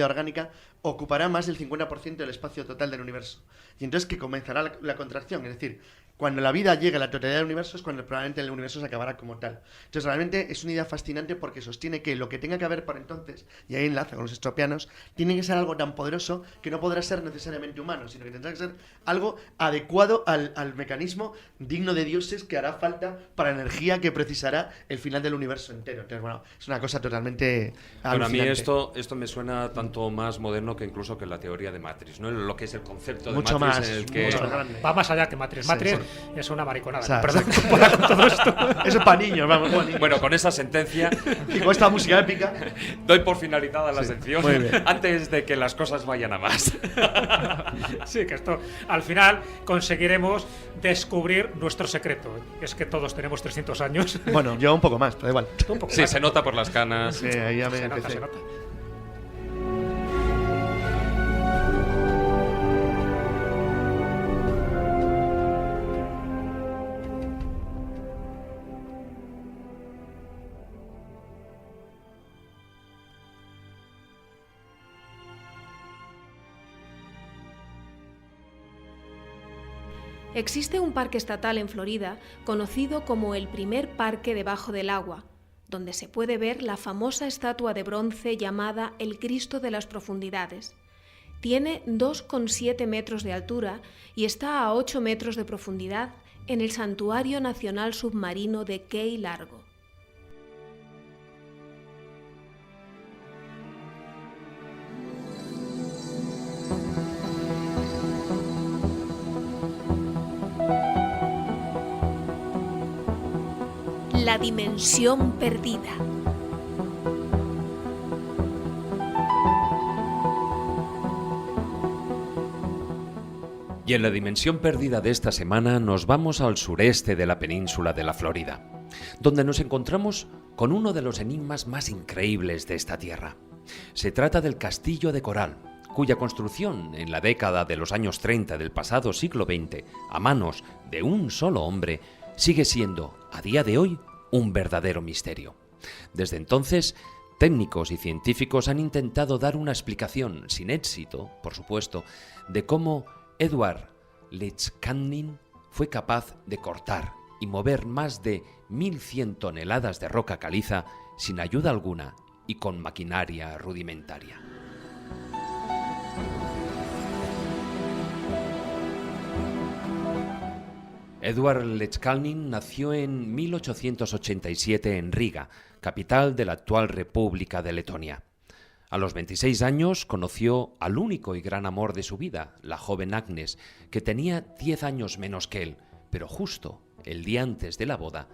orgánica, ocupará más del 50% del espacio total del universo. Y entonces que comenzará la contracción, es decir, cuando la vida llegue a la totalidad del universo es cuando probablemente el universo se acabará como tal. Entonces realmente es una idea fascinante porque sostiene que lo que tenga que haber por entonces, y ahí enlaza con los estropianos, tiene que ser algo tan poderoso que no podrá ser necesariamente humano, sino que tendrá que ser algo adecuado al mecanismo digno de dioses que hará falta para la energía que precisará el final del universo entero. Entonces, bueno, es una cosa totalmente Bueno, a mí alucinante. esto me suena tanto más moderno que incluso que la teoría de Matrix, ¿no? Lo que es el concepto de Mucho Matrix más, en el que... mucho más grande. Va más allá que Matrix. Sí, Matrix sí. es una mariconada. O sea, Perdón, comparado con todo esto. Eso es para niños, vamos, para niños. Bueno, con esa sentencia Y con esta música épica. doy por finalizada la Sí, sección muy bien. antes de que las cosas vayan a más. Sí, que esto al final conseguiremos descubrir nuestro secreto. Es que todos tenemos 300 años. Bueno, yo un poco más, pero da igual. Un poco Sí, más. se nota por las canas. Sí, ahí ya me Se nota, empecé. se nota. Existe un parque estatal en Florida conocido como el primer parque debajo del agua, donde se puede ver la famosa estatua de bronce llamada el Cristo de las Profundidades. Tiene 2,7 metros de altura y está a 8 metros de profundidad en el Santuario Nacional Submarino de Key Largo. La dimensión perdida. Y en la dimensión perdida de esta semana nos vamos al sureste de la península de la Florida, donde nos encontramos con uno de los enigmas más increíbles de esta tierra. Se trata del Castillo de Coral, cuya construcción en la década de los años 30 del pasado siglo XX, a manos de un solo hombre, sigue siendo, a día de hoy, un verdadero misterio. Desde entonces, técnicos y científicos han intentado dar una explicación, sin éxito, por supuesto, de cómo Edward Letzkannin fue capaz de cortar y mover más de 1.100 toneladas de roca caliza sin ayuda alguna y con maquinaria rudimentaria. Edward Letzkalnin nació en 1887 en Riga, capital de la actual República de Letonia. A los 26 años conoció al único y gran amor de su vida, la joven Agnes, que tenía 10 años menos que él, pero justo el día antes de la boda,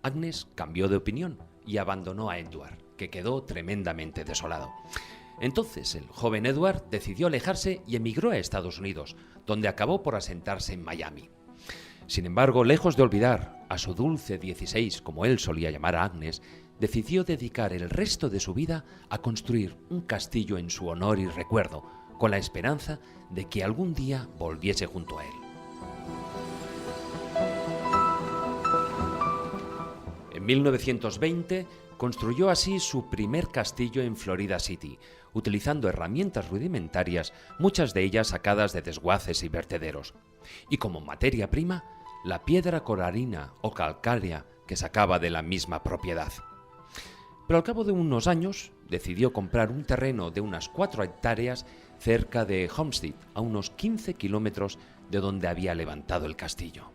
Agnes cambió de opinión y abandonó a Edward, que quedó tremendamente desolado. Entonces el joven Edward decidió alejarse y emigró a Estados Unidos, donde acabó por asentarse en Miami. Sin embargo, lejos de olvidar a su dulce 16, como él solía llamar a Agnes, decidió dedicar el resto de su vida a construir un castillo en su honor y recuerdo, con la esperanza de que algún día volviese junto a él. En 1920 construyó así su primer castillo en Florida City, utilizando herramientas rudimentarias, muchas de ellas sacadas de desguaces y vertederos, y como materia prima, la piedra coralina o calcárea que sacaba de la misma propiedad. Pero al cabo de unos años decidió comprar un terreno de unas 4 hectáreas cerca de Homestead, a unos 15 kilómetros de donde había levantado el castillo.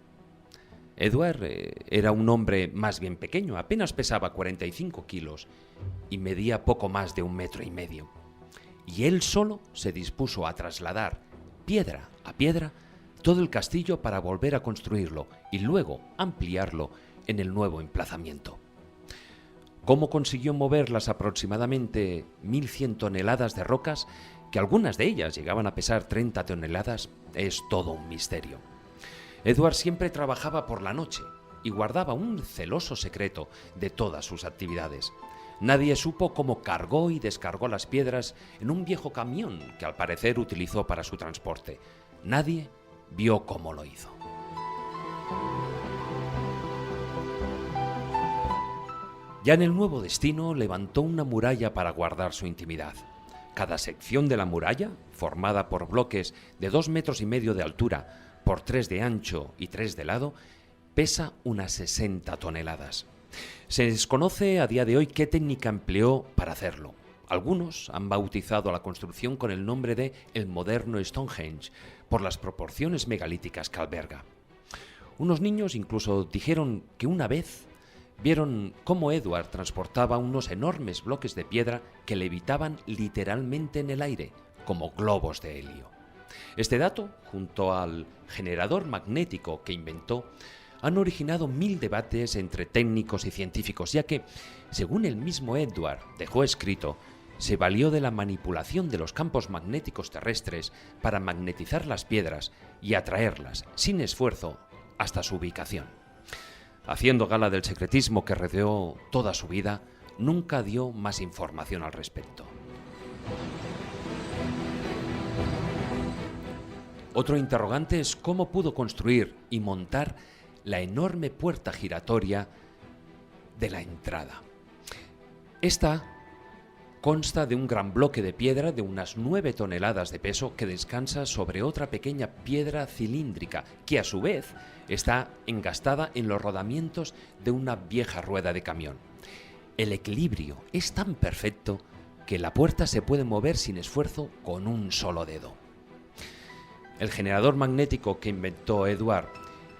Edward era un hombre más bien pequeño, apenas pesaba 45 kilos y medía poco más de 1,5 metros. Y él solo se dispuso a trasladar, piedra a piedra, todo el castillo para volver a construirlo y luego ampliarlo en el nuevo emplazamiento. ¿Cómo consiguió mover las aproximadamente 1.100 toneladas de rocas, que algunas de ellas llegaban a pesar 30 toneladas? Es todo un misterio. Edward siempre trabajaba por la noche y guardaba un celoso secreto de todas sus actividades. Nadie supo cómo cargó y descargó las piedras en un viejo camión que al parecer utilizó para su transporte. Nadie vio cómo lo hizo. Ya en el nuevo destino levantó una muralla para guardar su intimidad. Cada sección de la muralla, formada por bloques de 2,5 metros de altura, por 3 de ancho y 3 de lado, pesa unas 60 toneladas. Se desconoce a día de hoy qué técnica empleó para hacerlo. Algunos han bautizado la construcción con el nombre de el moderno Stonehenge, por las proporciones megalíticas que alberga. Unos niños incluso dijeron que una vez vieron cómo Edward transportaba unos enormes bloques de piedra que levitaban literalmente en el aire, como globos de helio. Este dato, junto al generador magnético que inventó, han originado 1000 debates entre técnicos y científicos, ya que, según el mismo Edward dejó escrito, se valió de la manipulación de los campos magnéticos terrestres para magnetizar las piedras y atraerlas, sin esfuerzo, hasta su ubicación. Haciendo gala del secretismo que rodeó toda su vida, nunca dio más información al respecto. Otro interrogante es cómo pudo construir y montar la enorme puerta giratoria de la entrada. Esta consta de un gran bloque de piedra de unas 9 toneladas de peso que descansa sobre otra pequeña piedra cilíndrica que a su vez está engastada en los rodamientos de una vieja rueda de camión. El equilibrio es tan perfecto que la puerta se puede mover sin esfuerzo con un solo dedo. El generador magnético que inventó Edward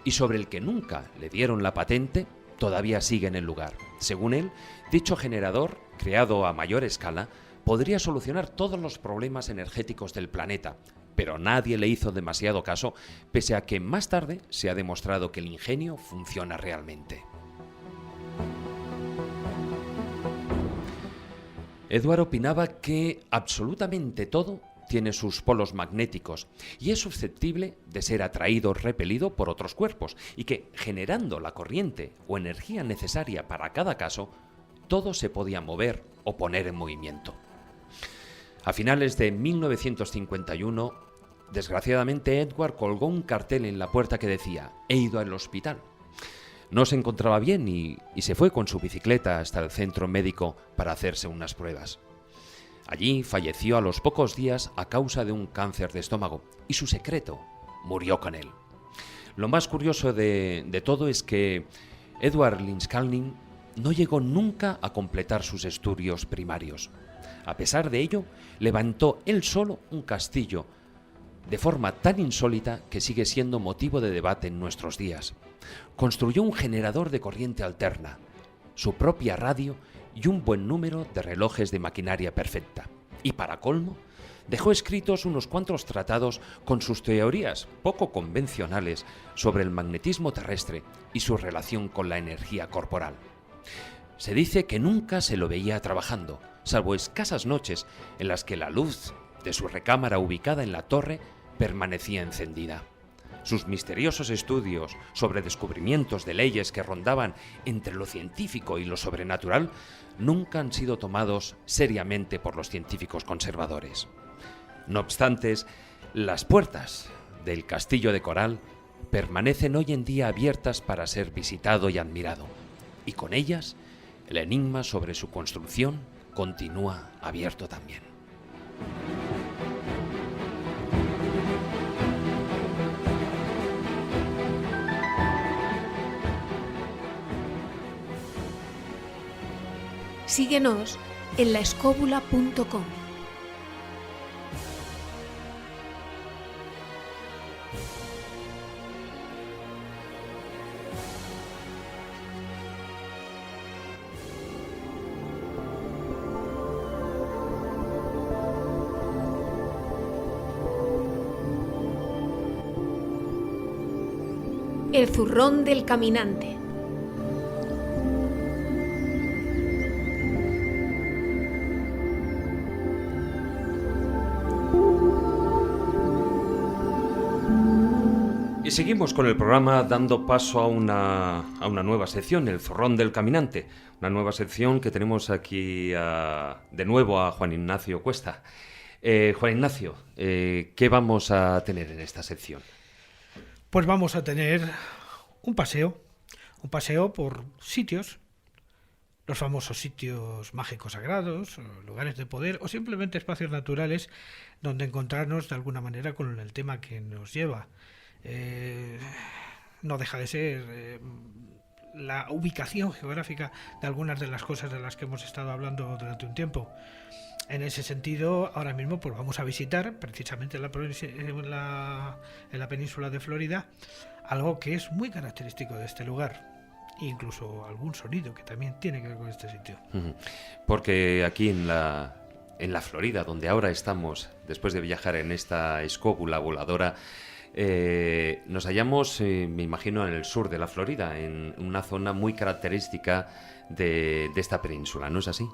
y sobre el que nunca le dieron la patente todavía sigue en el lugar. Según él, dicho generador, creado a mayor escala, podría solucionar todos los problemas energéticos del planeta, pero nadie le hizo demasiado caso, pese a que más tarde se ha demostrado que el ingenio funciona realmente. Edward opinaba que absolutamente todo tiene sus polos magnéticos y es susceptible de ser atraído o repelido por otros cuerpos, y que, generando la corriente o energía necesaria para cada caso, todo se podía mover o poner en movimiento. A finales de 1951, desgraciadamente Edward colgó un cartel en la puerta que decía: «He ido al hospital». No se encontraba bien y se fue con su bicicleta hasta el centro médico para hacerse unas pruebas. Allí falleció a los pocos días a causa de un cáncer de estómago y su secreto murió con él. Lo más curioso de todo es que Edward Linscalning no llegó nunca a completar sus estudios primarios. A pesar de ello, levantó él solo un castillo de forma tan insólita que sigue siendo motivo de debate en nuestros días. Construyó un generador de corriente alterna, su propia radio y un buen número de relojes de maquinaria perfecta. Y para colmo, dejó escritos unos cuantos tratados con sus teorías poco convencionales sobre el magnetismo terrestre y su relación con la energía corporal. Se dice que nunca se lo veía trabajando, salvo escasas noches en las que la luz de su recámara ubicada en la torre permanecía encendida. Sus misteriosos estudios sobre descubrimientos de leyes que rondaban entre lo científico y lo sobrenatural nunca han sido tomados seriamente por los científicos conservadores. No obstante, las puertas del Castillo de Coral permanecen hoy en día abiertas para ser visitado y admirado, y con ellas el enigma sobre su construcción continúa abierto también. Síguenos en laescóbula.com. El zurrón del caminante. Y seguimos con el programa dando paso a una nueva sección, el Zurrón del Caminante. Una nueva sección que tenemos aquí de nuevo a Juan Ignacio Cuesta. Juan Ignacio, ¿qué vamos a tener en esta sección? Pues vamos a tener un paseo por sitios, los famosos sitios mágicos sagrados, lugares de poder o simplemente espacios naturales donde encontrarnos de alguna manera con el tema que nos lleva. No deja de ser la ubicación geográfica de algunas de las cosas de las que hemos estado hablando durante un tiempo. En ese sentido, ahora mismo pues vamos a visitar precisamente en la península de Florida algo que es muy característico de este lugar, incluso algún sonido que también tiene que ver con este sitio. Porque aquí en la Florida, donde ahora estamos, después de viajar en esta escóbula voladora, nos hallamos, me imagino, en el sur de la Florida, en una zona muy característica de esta península, ¿no es así?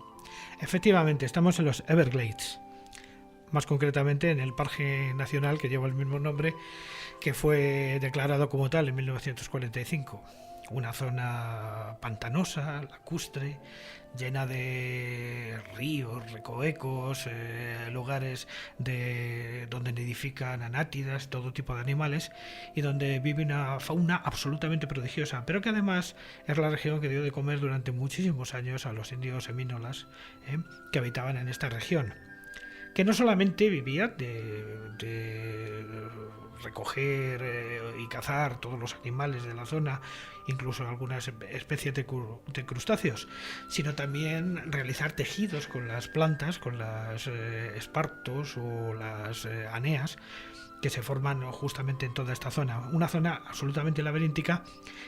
Efectivamente, estamos en los Everglades, más concretamente en el Parque Nacional que lleva el mismo nombre, que fue declarado como tal en 1945. Una zona pantanosa, lacustre, llena de ríos, recovecos, lugares donde nidifican anátidas, todo tipo de animales, y donde vive una fauna absolutamente prodigiosa, pero que además es la región que dio de comer durante muchísimos años a los indios semínolas que habitaban en esta región, que no solamente vivían de recoger y cazar todos los animales de la zona, incluso algunas especies de crustáceos, sino también realizar tejidos con las plantas, con las espartos o las aneas que se forman justamente en toda esta zona. Una zona absolutamente laberíntica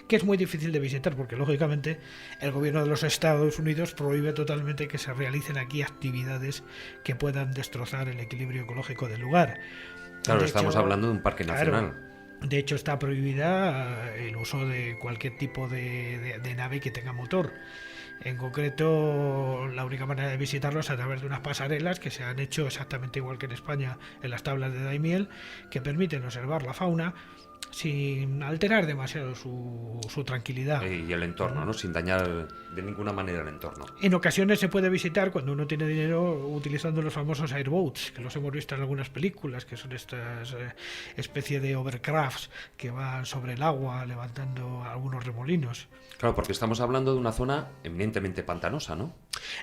que es muy difícil de visitar porque, lógicamente, el gobierno de los Estados Unidos prohíbe totalmente que se realicen aquí actividades que puedan destrozar el equilibrio ecológico del lugar. Claro, estamos hablando de un parque nacional. Claro, de hecho, está prohibida el uso de cualquier tipo de nave que tenga motor. En concreto, la única manera de visitarlo es a través de unas pasarelas que se han hecho exactamente igual que en España en las tablas de Daimiel, que permiten observar la fauna sin alterar demasiado su tranquilidad. Y el entorno, ¿no? Sin dañar de ninguna manera el entorno. En ocasiones se puede visitar cuando uno tiene dinero utilizando los famosos airboats, que los hemos visto en algunas películas, que son estas especie de overcrafts que van sobre el agua levantando algunos remolinos. Claro, porque estamos hablando de una zona eminentemente pantanosa, ¿no?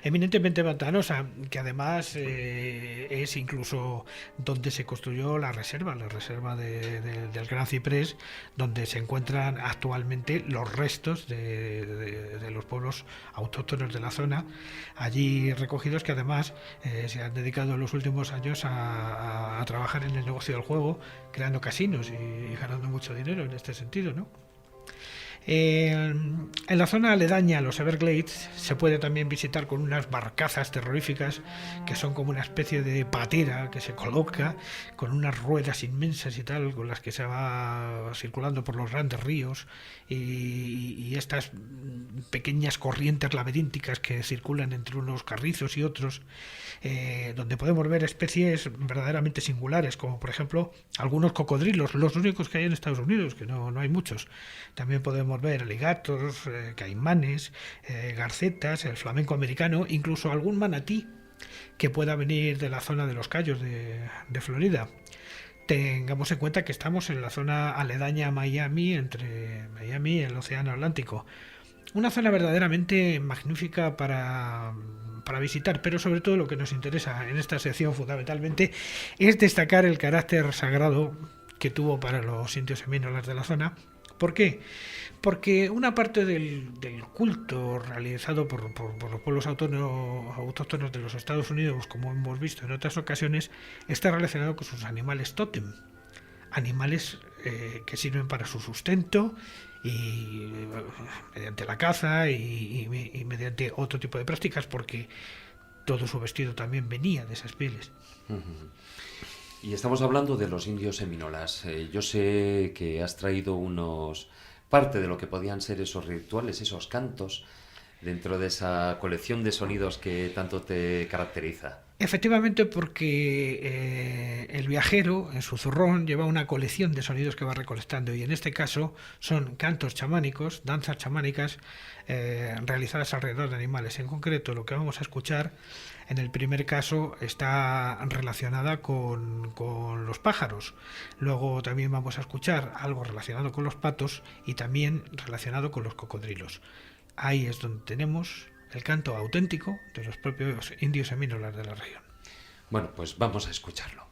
Eminentemente pantanosa, que además es incluso donde se construyó la reserva del Gran Ciprés, donde se encuentran actualmente los restos de los pueblos autóctonos de la zona, allí recogidos, que además se han dedicado en los últimos años a trabajar en el negocio del juego, creando casinos y ganando mucho dinero en este sentido, ¿no? En la zona aledaña a los Everglades se puede también visitar con unas barcazas terroríficas que son como una especie de patera que se coloca con unas ruedas inmensas y tal, con las que se va circulando por los grandes ríos y estas pequeñas corrientes laberínticas que circulan entre unos carrizos y otros, donde podemos ver especies verdaderamente singulares, como por ejemplo algunos cocodrilos, los únicos que hay en Estados Unidos, que no hay muchos. También podemos ver alligators, caimanes, garcetas, el flamenco americano, incluso algún manatí que pueda venir de la zona de los Cayos de Florida. Tengamos en cuenta que estamos en la zona aledaña a Miami, entre Miami y el Océano Atlántico. Una zona verdaderamente magnífica para visitar, pero sobre todo lo que nos interesa en esta sección fundamentalmente es destacar el carácter sagrado que tuvo para los indios semínolas de la zona. ¿Por qué? Porque una parte del culto realizado por los pueblos autóctonos de los Estados Unidos, como hemos visto en otras ocasiones, está relacionado con sus animales tótem. Animales que sirven para su sustento y mediante la caza y mediante otro tipo de prácticas, porque todo su vestido también venía de esas pieles. Y estamos hablando de los indios semínolas. Yo sé que has traído parte de lo que podían ser esos rituales, esos cantos, dentro de esa colección de sonidos que tanto te caracteriza. Efectivamente, porque el viajero en su zurrón lleva una colección de sonidos que va recolectando, y en este caso son cantos chamánicos, danzas chamánicas realizadas alrededor de animales. En concreto, lo que vamos a escuchar en el primer caso está relacionada con los pájaros. Luego también vamos a escuchar algo relacionado con los patos y también relacionado con los cocodrilos. Ahí es donde tenemos el canto auténtico de los propios indios semínolas de la región. Bueno, pues vamos a escucharlo.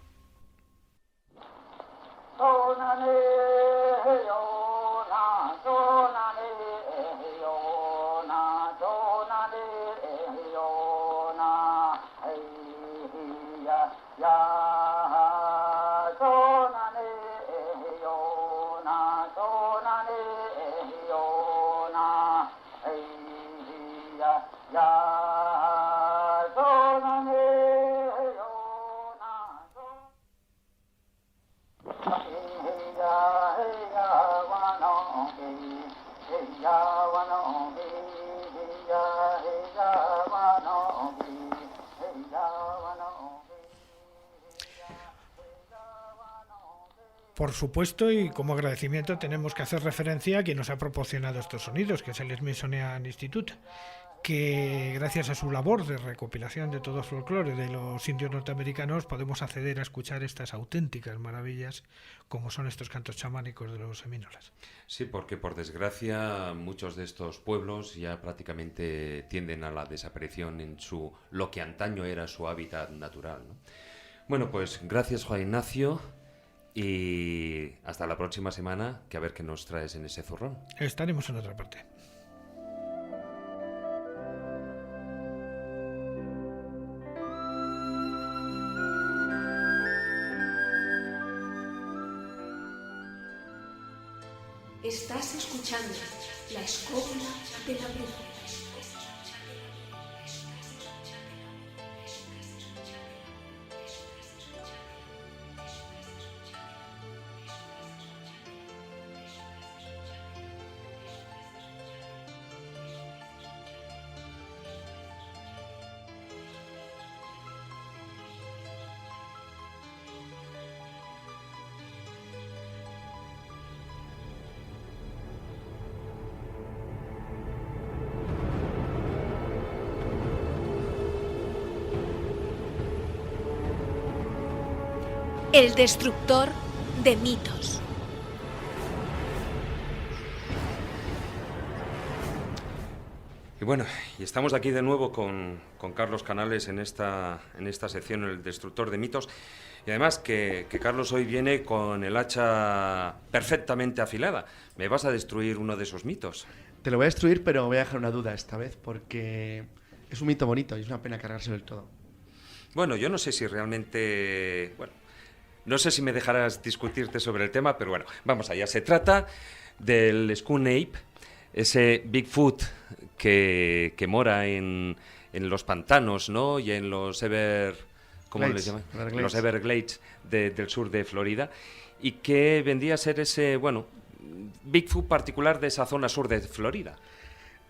Por supuesto, y como agradecimiento tenemos que hacer referencia a quien nos ha proporcionado estos sonidos, que es el Smithsonian Institute, que gracias a su labor de recopilación de todo el folclore de los indios norteamericanos podemos acceder a escuchar estas auténticas maravillas como son estos cantos chamánicos de los semínolas. Sí, porque por desgracia muchos de estos pueblos ya prácticamente tienden a la desaparición en lo que antaño era su hábitat natural, ¿no? Bueno, pues gracias, Juan Ignacio, y hasta la próxima semana, que a ver qué nos traes en ese zurrón. Estaremos en otra parte. Estás escuchando La Escóbula de la Bruja. El destructor de mitos. Y bueno, y estamos aquí de nuevo con Carlos Canales en esta sección, El destructor de mitos. Y además que Carlos hoy viene con el hacha perfectamente afilada. ¿Me vas a destruir uno de esos mitos? Te lo voy a destruir, pero voy a dejar una duda esta vez, porque es un mito bonito y es una pena cargárselo del todo. Bueno, yo no sé si realmente... no sé si me dejarás discutirte sobre el tema, pero bueno, vamos allá. Se trata del Skun Ape, ese Bigfoot que mora en los pantanos, ¿no? Y en los ¿cómo les llaman? Los Everglades del sur de Florida, y que vendría a ser ese, Bigfoot particular de esa zona sur de Florida.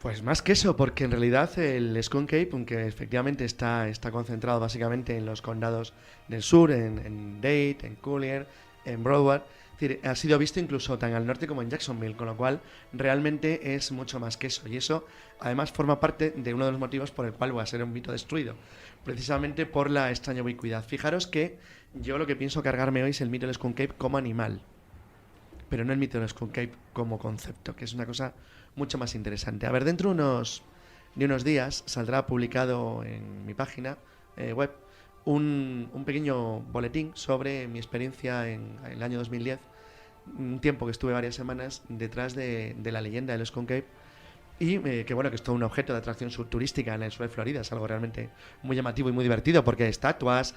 Pues más que eso, porque en realidad el Skunk Ape, aunque efectivamente está concentrado básicamente en los condados del sur, en Dade, en Collier, en Broward, es decir, ha sido visto incluso tan al norte como en Jacksonville, con lo cual realmente es mucho más que eso. Y eso además forma parte de uno de los motivos por el cual va a ser un mito destruido, precisamente por la extraña ubicuidad. Fijaros que yo lo que pienso cargarme hoy es el mito del Skunk Ape como animal, pero no el mito del Skunk Ape como concepto, que es una cosa mucho más interesante. A ver, dentro de unos días saldrá publicado en mi página web un pequeño boletín sobre mi experiencia en el año 2010, un tiempo que estuve varias semanas detrás de la leyenda del Skunk Ape, y que es todo un objeto de atracción turística en el sur de Florida. Es algo realmente muy llamativo y muy divertido, porque hay estatuas,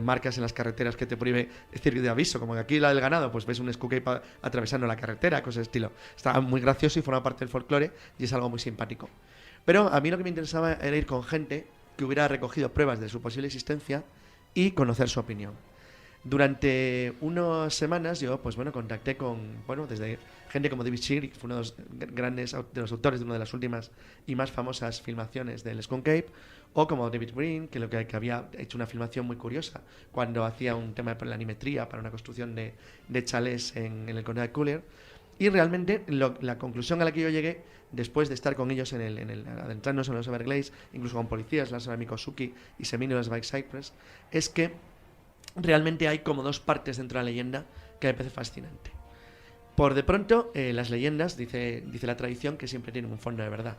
marcas en las carreteras que te prohíbe decir de aviso, como que aquí la del ganado, pues ves un Skunk Ape atravesando la carretera, cosas de estilo. Está muy gracioso y forma parte del folclore y es algo muy simpático. Pero a mí lo que me interesaba era ir con gente que hubiera recogido pruebas de su posible existencia y conocer su opinión. Durante unas semanas yo, contacté con, desde gente como David Shearer, que fue uno de los grandes de los autores de una de las últimas y más famosas filmaciones del Skunk Ape, o como David Green, que había hecho una filmación muy curiosa cuando hacía un tema de planimetría para una construcción de chalés en el condado de Collier. Y realmente la conclusión a la que yo llegué, después de estar con ellos adentrarnos en los Everglades, incluso con policías, las Mikosuki y Seminoles Bike Cypress, es que realmente hay como dos partes dentro de la leyenda que me parece fascinante. Por de pronto, las leyendas, dice la tradición, que siempre tienen un fondo de verdad.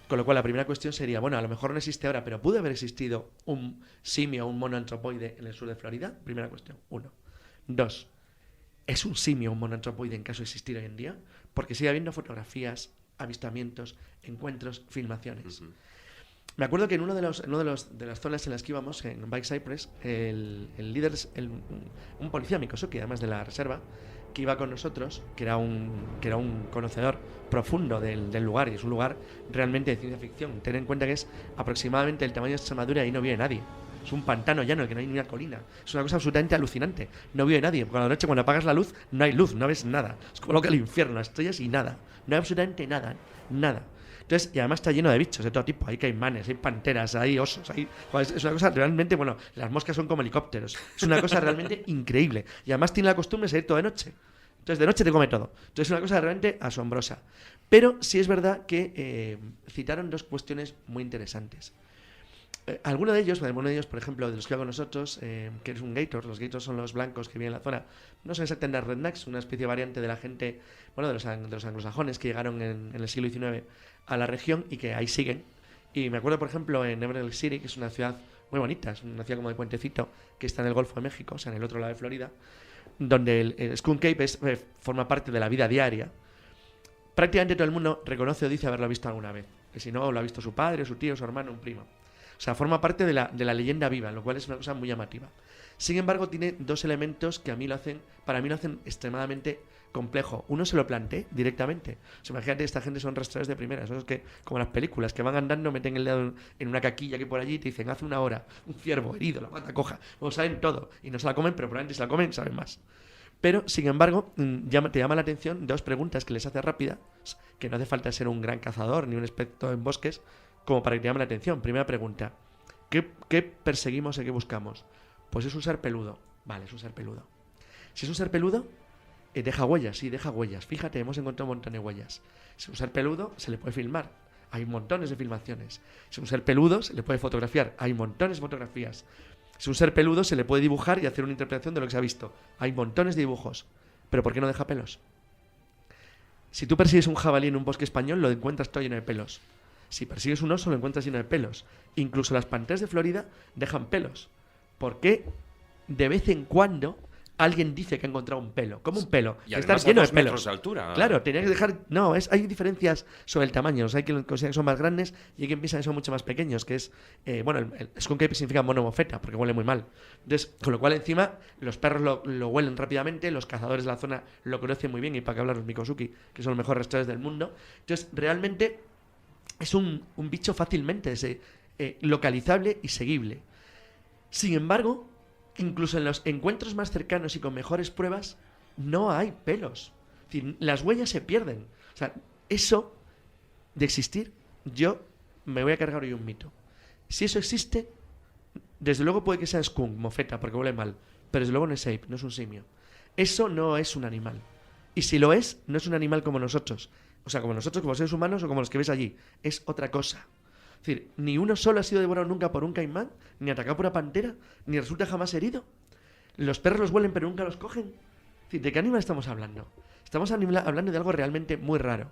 Con lo cual, la primera cuestión sería, a lo mejor no existe ahora, pero ¿pudo haber existido un simio o un mono antropoide en el sur de Florida? Primera cuestión, 1. 2. ¿Es un simio o un mono antropoide en caso de existir hoy en día? Porque sigue habiendo fotografías, avistamientos, encuentros, filmaciones. Uh-huh. Me acuerdo que en una de las zonas en las que íbamos, en Bike Cypress, el líder, un policía Mikosuki, además de la reserva, que iba con nosotros, que era un conocedor profundo del lugar, y es un lugar realmente de ciencia ficción. Ten en cuenta que es aproximadamente el tamaño de Extremadura y no vive nadie. Es un pantano llano, que no hay ni una colina. Es una cosa absolutamente alucinante. No vive nadie, porque a la noche cuando apagas la luz no hay luz, no ves nada. Es como lo que el infierno, estrellas y nada. No hay absolutamente nada, nada. Entonces, y además está lleno de bichos de todo tipo. Hay caimanes, hay panteras, hay osos, es una cosa realmente, las moscas son como helicópteros. Es una cosa realmente increíble. Y además tiene la costumbre de salir toda de noche. Entonces, de noche te come todo. Entonces, es una cosa realmente asombrosa. Pero sí es verdad que citaron dos cuestiones muy interesantes. Alguno de ellos, por ejemplo, de los que iba con nosotros, que es un gator. Los gators son los blancos que viven en la zona. No son exactamente rednecks, una especie de variante de la gente, de los anglosajones que llegaron en el siglo XIX a la región y que ahí siguen. Y me acuerdo, por ejemplo, en Everglades City, que es una ciudad muy bonita, es una ciudad como de puentecito, que está en el Golfo de México, o sea, en el otro lado de Florida, donde el Skunk Ape forma parte de la vida diaria. Prácticamente todo el mundo reconoce o dice haberlo visto alguna vez. Que si no, lo ha visto su padre, su tío, su hermano, un primo. O sea, forma parte de la leyenda viva, lo cual es una cosa muy llamativa. Sin embargo, tiene dos elementos que para mí lo hacen extremadamente complejo. Uno se lo planteé directamente. O sea, imagínate, esta gente son rastreadores de primera. Esos que, como las películas, que van andando, meten el dedo en una caquilla que por allí y te dicen, hace una hora, un ciervo herido, la mata coja. Saben todo. Y no se la comen, pero probablemente si la comen, saben más. Pero, sin embargo, te llama la atención dos preguntas que les hace rápidas, que no hace falta ser un gran cazador ni un experto en bosques, como para que te llame la atención. Primera pregunta, ¿qué perseguimos y qué buscamos? Pues es un ser peludo. Vale, es un ser peludo. Si es un ser peludo, deja huellas, sí, deja huellas. Fíjate, hemos encontrado un montón de huellas. Si es un ser peludo, se le puede filmar. Hay montones de filmaciones. Si es un ser peludo, se le puede fotografiar. Hay montones de fotografías. Si es un ser peludo, se le puede dibujar y hacer una interpretación de lo que se ha visto. Hay montones de dibujos. ¿Pero por qué no deja pelos? Si tú persigues un jabalí en un bosque español, lo encuentras todo lleno de pelos. Si persigues un oso, lo encuentras lleno de pelos. Incluso las panteras de Florida dejan pelos. ¿Por qué de vez en cuando alguien dice que ha encontrado un pelo. ¿Cómo un pelo? Y Está además lleno a de 2 metros pelos. de altura. Claro, tenía que dejar... No, hay diferencias sobre el tamaño. O sea, hay quien considera que son más grandes y hay quien piensa que son mucho más pequeños, que es... bueno, el skunk ape significa mono mofeta, porque huele muy mal. Entonces, con lo cual encima, los perros lo huelen rápidamente, los cazadores de la zona lo conocen muy bien, y para qué hablar los Mikosuki, que son los mejores rastreadores del mundo. Entonces, realmente es un bicho fácilmente localizable y seguible. Sin embargo, incluso en los encuentros más cercanos y con mejores pruebas, no hay pelos. Es decir, las huellas se pierden. O sea, eso de existir, yo me voy a cargar hoy un mito. Si eso existe, desde luego puede que sea skunk, mofeta, porque huele mal, pero desde luego no es ape, no es un simio. Eso no es un animal. Y si lo es, no es un animal como nosotros. O sea, como nosotros, como seres humanos o como los que ves allí. Es otra cosa. Es decir, ni uno solo ha sido devorado nunca por un caimán, ni atacado por una pantera, ni resulta jamás herido. Los perros los huelen pero nunca los cogen. Es decir, ¿de qué animal estamos hablando? Estamos hablando de algo realmente muy raro.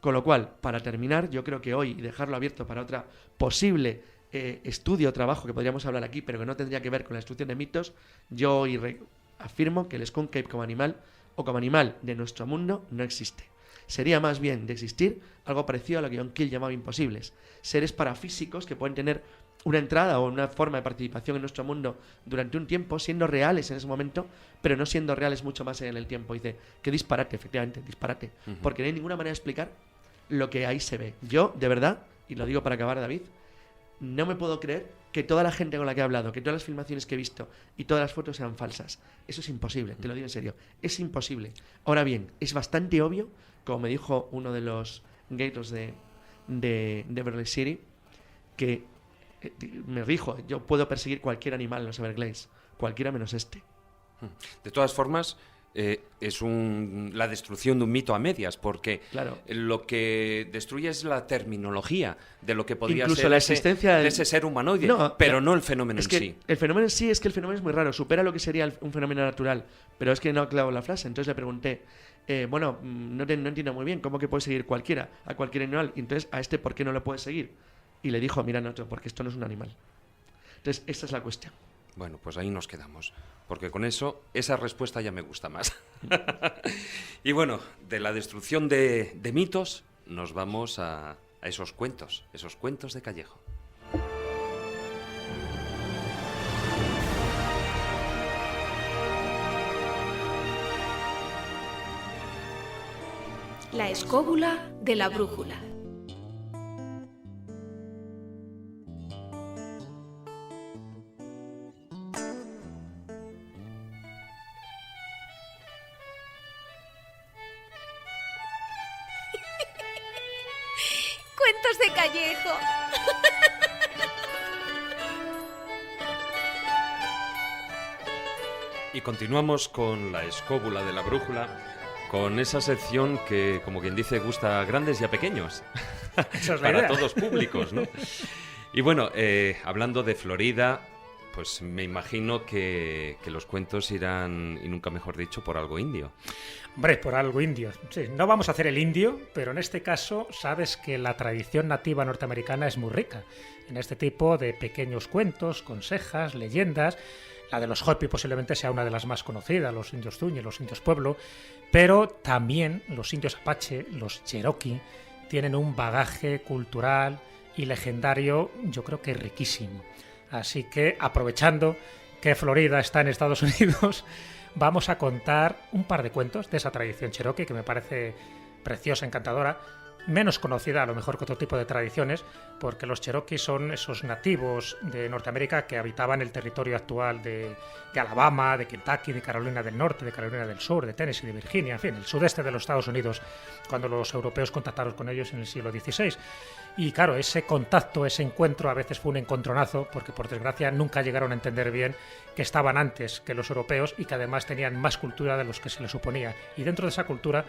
Con lo cual, para terminar, yo creo que hoy, y dejarlo abierto para otra posible estudio o trabajo que podríamos hablar aquí, pero que no tendría que ver con la destrucción de mitos, yo hoy afirmo que el skunk ape como animal, o como animal de nuestro mundo, no existe. Sería más bien, de existir, algo parecido a lo que John Keel llamaba imposibles. Seres parafísicos que pueden tener una entrada o una forma de participación en nuestro mundo durante un tiempo, siendo reales en ese momento, pero no siendo reales mucho más en el tiempo. Dice, qué disparate, efectivamente, disparate. Porque no hay ninguna manera de explicar lo que ahí se ve. Yo, de verdad, y lo digo para acabar, David, no me puedo creer que toda la gente con la que he hablado, que todas las filmaciones que he visto y todas las fotos sean falsas. Eso es imposible, te lo digo en serio. Es imposible. Ahora bien, es bastante obvio, como me dijo uno de los gators de Beverly City, que me dijo, yo puedo perseguir cualquier animal en los Everglades, cualquiera menos este. De todas formas, es la destrucción de un mito a medias, porque Claro. lo que destruye es la terminología de lo que podría Incluso ser la existencia de ese ser humanoide, No, pero no el fenómeno es en que sí. El fenómeno en sí es que el fenómeno es muy raro, supera lo que sería un fenómeno natural, pero es que no ha clavado la frase. Entonces le pregunté, no entiendo muy bien cómo que puede seguir cualquiera, a cualquier animal, y entonces a este ¿por qué no lo puede seguir? Y le dijo, mira, no, porque esto no es un animal. Entonces esta es la cuestión. Bueno, pues ahí nos quedamos, porque con eso, esa respuesta ya me gusta más. Y bueno, de la destrucción de mitos, nos vamos a esos cuentos de Callejo. La escóbula de la brújula. Cuentos de Callejo. Y continuamos con la escóbula de la brújula, con esa sección que, como quien dice, gusta a grandes y a pequeños. Esa es la Para idea. todos públicos, ¿no? Y bueno, hablando de Florida, pues me imagino que los cuentos irán, y nunca mejor dicho, por algo indio. Hombre, por algo indio. Sí, no vamos a hacer el indio, pero en este caso sabes que la tradición nativa norteamericana es muy rica en este tipo de pequeños cuentos, consejas, leyendas. La de los Hopi posiblemente sea una de las más conocidas, los indios Zuni, los indios Pueblo, pero también los indios Apache, los Cherokee, tienen un bagaje cultural y legendario, yo creo que riquísimo. Así que, aprovechando que Florida está en Estados Unidos, vamos a contar un par de cuentos de esa tradición Cherokee que me parece preciosa, encantadora, menos conocida a lo mejor que otro tipo de tradiciones, porque los Cherokee son esos nativos de Norteamérica que habitaban el territorio actual de Alabama, de Kentucky, de Carolina del Norte, de Carolina del Sur, de Tennessee, de Virginia, en fin, el sudeste de los Estados Unidos, cuando los europeos contactaron con ellos en el siglo XVI. Y claro, ese contacto, ese encuentro a veces fue un encontronazo, porque por desgracia nunca llegaron a entender bien que estaban antes que los europeos y que además tenían más cultura de los que se les suponía. Y dentro de esa cultura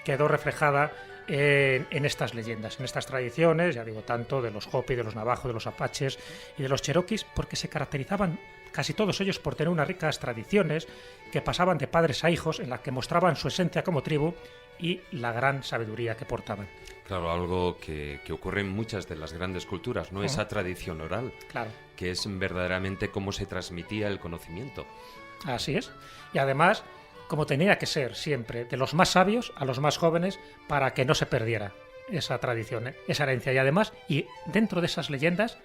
quedó reflejada en estas leyendas, en estas tradiciones, ya digo, tanto de los Hopi, de los Navajo, de los Apaches y de los Cherokees, porque se caracterizaban casi todos ellos por tener unas ricas tradiciones que pasaban de padres a hijos, en las que mostraban su esencia como tribu y la gran sabiduría que portaban. Claro, algo que ocurre en muchas de las grandes culturas, ¿no? Esa tradición oral, Claro. que es verdaderamente cómo se transmitía el conocimiento. Así es. Y además, como tenía que ser siempre, de los más sabios a los más jóvenes, para que no se perdiera esa tradición, esa herencia. Y además, y dentro de esas leyendas,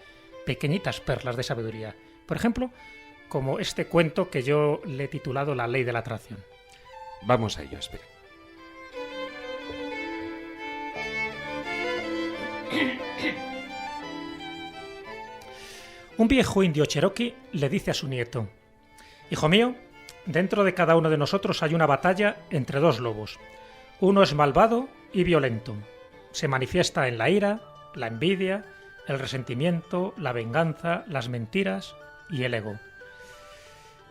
pequeñitas perlas de sabiduría. Por ejemplo, como este cuento que yo le he titulado La ley de la atracción. Vamos a ello, espera. Un viejo indio cherokee le dice a su nieto: hijo mío, dentro de cada uno de nosotros hay una batalla entre dos lobos. Uno es malvado y violento. Se manifiesta en la ira, la envidia, el resentimiento, la venganza, las mentiras y el ego.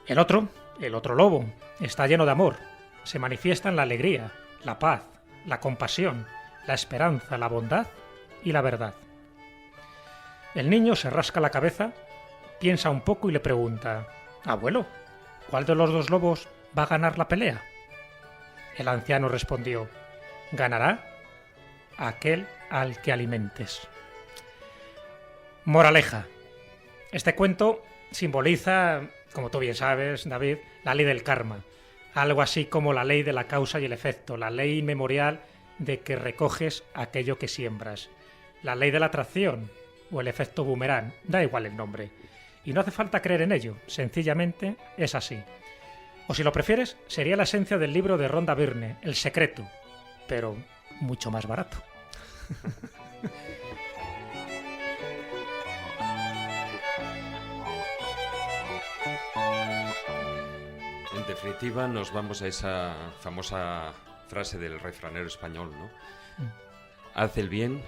El otro lobo, está lleno de amor. Se manifiesta en la alegría, la paz, la compasión, la esperanza, la bondad y la verdad. El niño se rasca la cabeza, piensa un poco y le pregunta: abuelo, ¿cuál de los dos lobos va a ganar la pelea? El anciano respondió: ganará aquel al que alimentes. Moraleja. Este cuento simboliza, como tú bien sabes, David, la ley del karma. Algo así como la ley de la causa y el efecto, la ley inmemorial de que recoges aquello que siembras. La ley de la atracción o el efecto boomerang, da igual el nombre. Y no hace falta creer en ello, sencillamente es así. O si lo prefieres, sería la esencia del libro de Rhonda Byrne, El secreto, pero mucho más barato. En definitiva, nos vamos a esa famosa frase del refranero español, ¿no? Haz el bien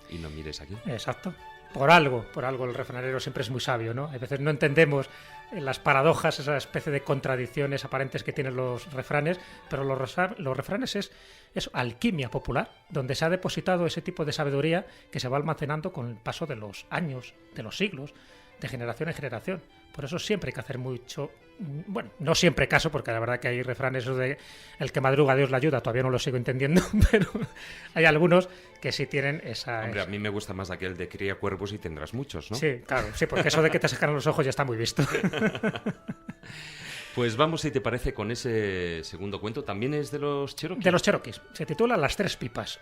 y no mires aquí. Exacto. Por algo el refranero siempre es muy sabio, ¿no? A veces no entendemos las paradojas, esa especie de contradicciones aparentes que tienen los refranes, pero los refranes es alquimia popular, donde se ha depositado ese tipo de sabiduría que se va almacenando con el paso de los años, de los siglos, de generación en generación. Por eso siempre hay que hacer mucho, bueno, no siempre caso, porque la verdad que hay refranes eso de el que madruga Dios le ayuda, todavía no lo sigo entendiendo, pero hay algunos que sí tienen esa... Hombre, a mí me gusta más aquel de cría cuervos y tendrás muchos, ¿no? Sí, claro, sí, porque eso de que te sacan los ojos ya está muy visto. Pues vamos, si te parece, con ese segundo cuento. ¿También es de los Cherokee? De los Cherokees. Se titula Las tres pipas.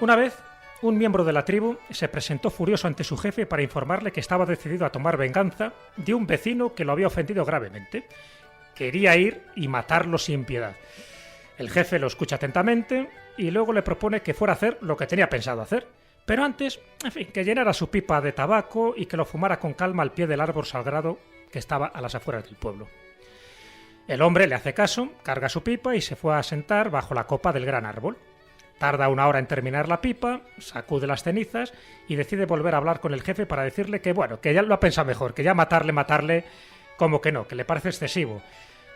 Una vez, un miembro de la tribu se presentó furioso ante su jefe para informarle que estaba decidido a tomar venganza de un vecino que lo había ofendido gravemente. Quería ir y matarlo sin piedad. El jefe lo escucha atentamente y luego le propone que fuera a hacer lo que tenía pensado hacer. Pero antes, en fin, que llenara su pipa de tabaco y que lo fumara con calma al pie del árbol sagrado que estaba a las afueras del pueblo. El hombre le hace caso, carga su pipa y se fue a sentar bajo la copa del gran árbol. Tarda 1 hora en terminar la pipa, sacude las cenizas y decide volver a hablar con el jefe para decirle que, bueno, que ya lo ha pensado mejor, que ya matarle, como que no, que le parece excesivo,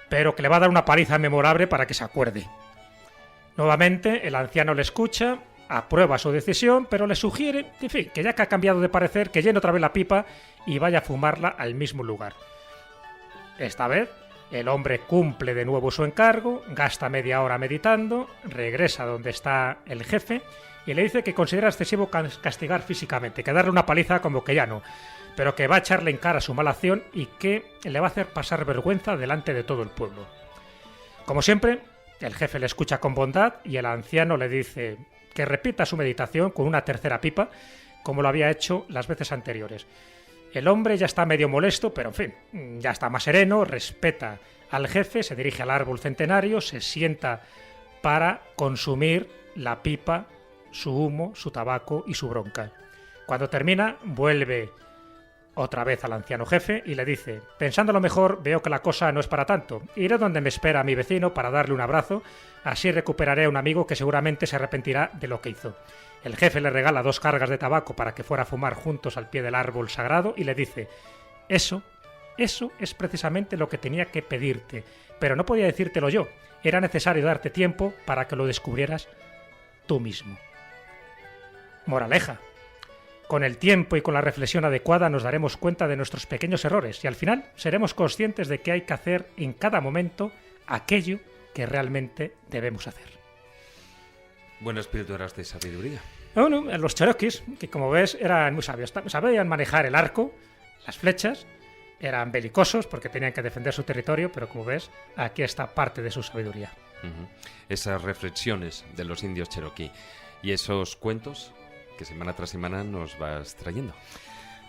pero que le va a dar una paliza memorable para que se acuerde. Nuevamente, el anciano le escucha, aprueba su decisión, pero le sugiere, en fin, que ya que ha cambiado de parecer, que llene otra vez la pipa y vaya a fumarla al mismo lugar. Esta vez, el hombre cumple de nuevo su encargo, gasta media hora meditando, regresa donde está el jefe y le dice que considera excesivo castigar físicamente, que darle una paliza como que ya no, pero que va a echarle en cara su mala acción y que le va a hacer pasar vergüenza delante de todo el pueblo. Como siempre, el jefe le escucha con bondad y el anciano le dice que repita su meditación con una tercera pipa, como lo había hecho las veces anteriores. El hombre ya está medio molesto, pero en fin, ya está más sereno, respeta al jefe, se dirige al árbol centenario, se sienta para consumir la pipa, su humo, su tabaco y su bronca. Cuando termina, vuelve otra vez al anciano jefe y le dice: pensándolo mejor, veo que la cosa no es para tanto. Iré donde me espera mi vecino para darle un abrazo, así recuperaré a un amigo que seguramente se arrepentirá de lo que hizo. El jefe le regala 2 cargas de tabaco para que fuera a fumar juntos al pie del árbol sagrado y le dice: eso es precisamente lo que tenía que pedirte, pero no podía decírtelo yo, era necesario darte tiempo para que lo descubrieras tú mismo. Moraleja: con el tiempo y con la reflexión adecuada nos daremos cuenta de nuestros pequeños errores y al final seremos conscientes de que hay que hacer en cada momento aquello que realmente debemos hacer. Buenas píldoras de sabiduría. Bueno, los cherokees, que como ves eran muy sabios, sabían manejar el arco, las flechas, eran belicosos porque tenían que defender su territorio, pero como ves, aquí está parte de su sabiduría. Esas reflexiones de los indios cherokee y esos cuentos que semana tras semana nos vas trayendo.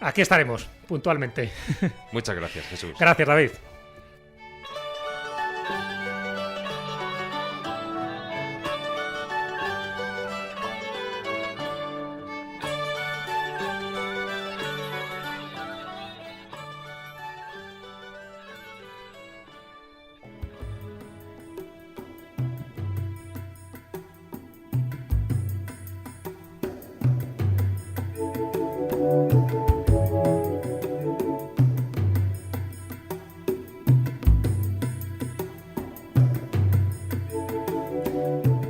Aquí estaremos, puntualmente. Muchas gracias, Jesús. Gracias, David.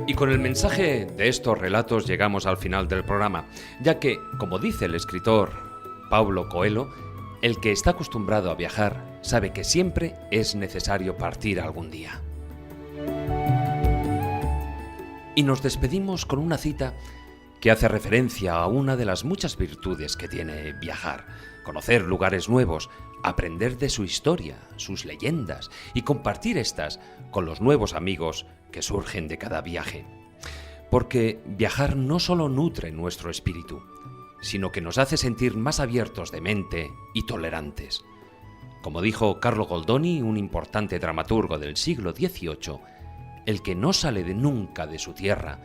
Y con el mensaje de estos relatos llegamos al final del programa, ya que, como dice el escritor Paulo Coelho, el que está acostumbrado a viajar sabe que siempre es necesario partir algún día. Y nos despedimos con una cita que hace referencia a una de las muchas virtudes que tiene viajar: conocer lugares nuevos, aprender de su historia, sus leyendas y compartir estas con los nuevos amigos que surgen de cada viaje. Porque viajar no solo nutre nuestro espíritu, sino que nos hace sentir más abiertos de mente y tolerantes. Como dijo Carlo Goldoni, un importante dramaturgo del siglo XVIII, el que no sale nunca de su tierra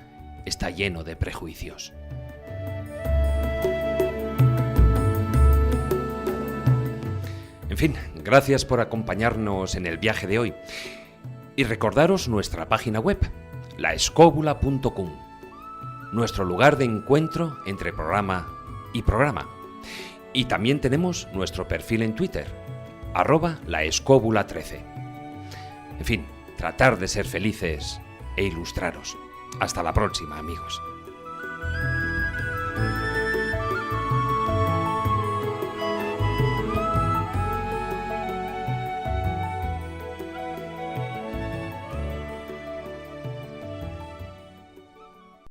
está lleno de prejuicios. En fin, gracias por acompañarnos en el viaje de hoy. Y recordaros nuestra página web, laescobula.com, nuestro lugar de encuentro entre programa y programa. Y también tenemos nuestro perfil en Twitter, @laescobula13. En fin, tratar de ser felices e ilustraros. Hasta la próxima, amigos.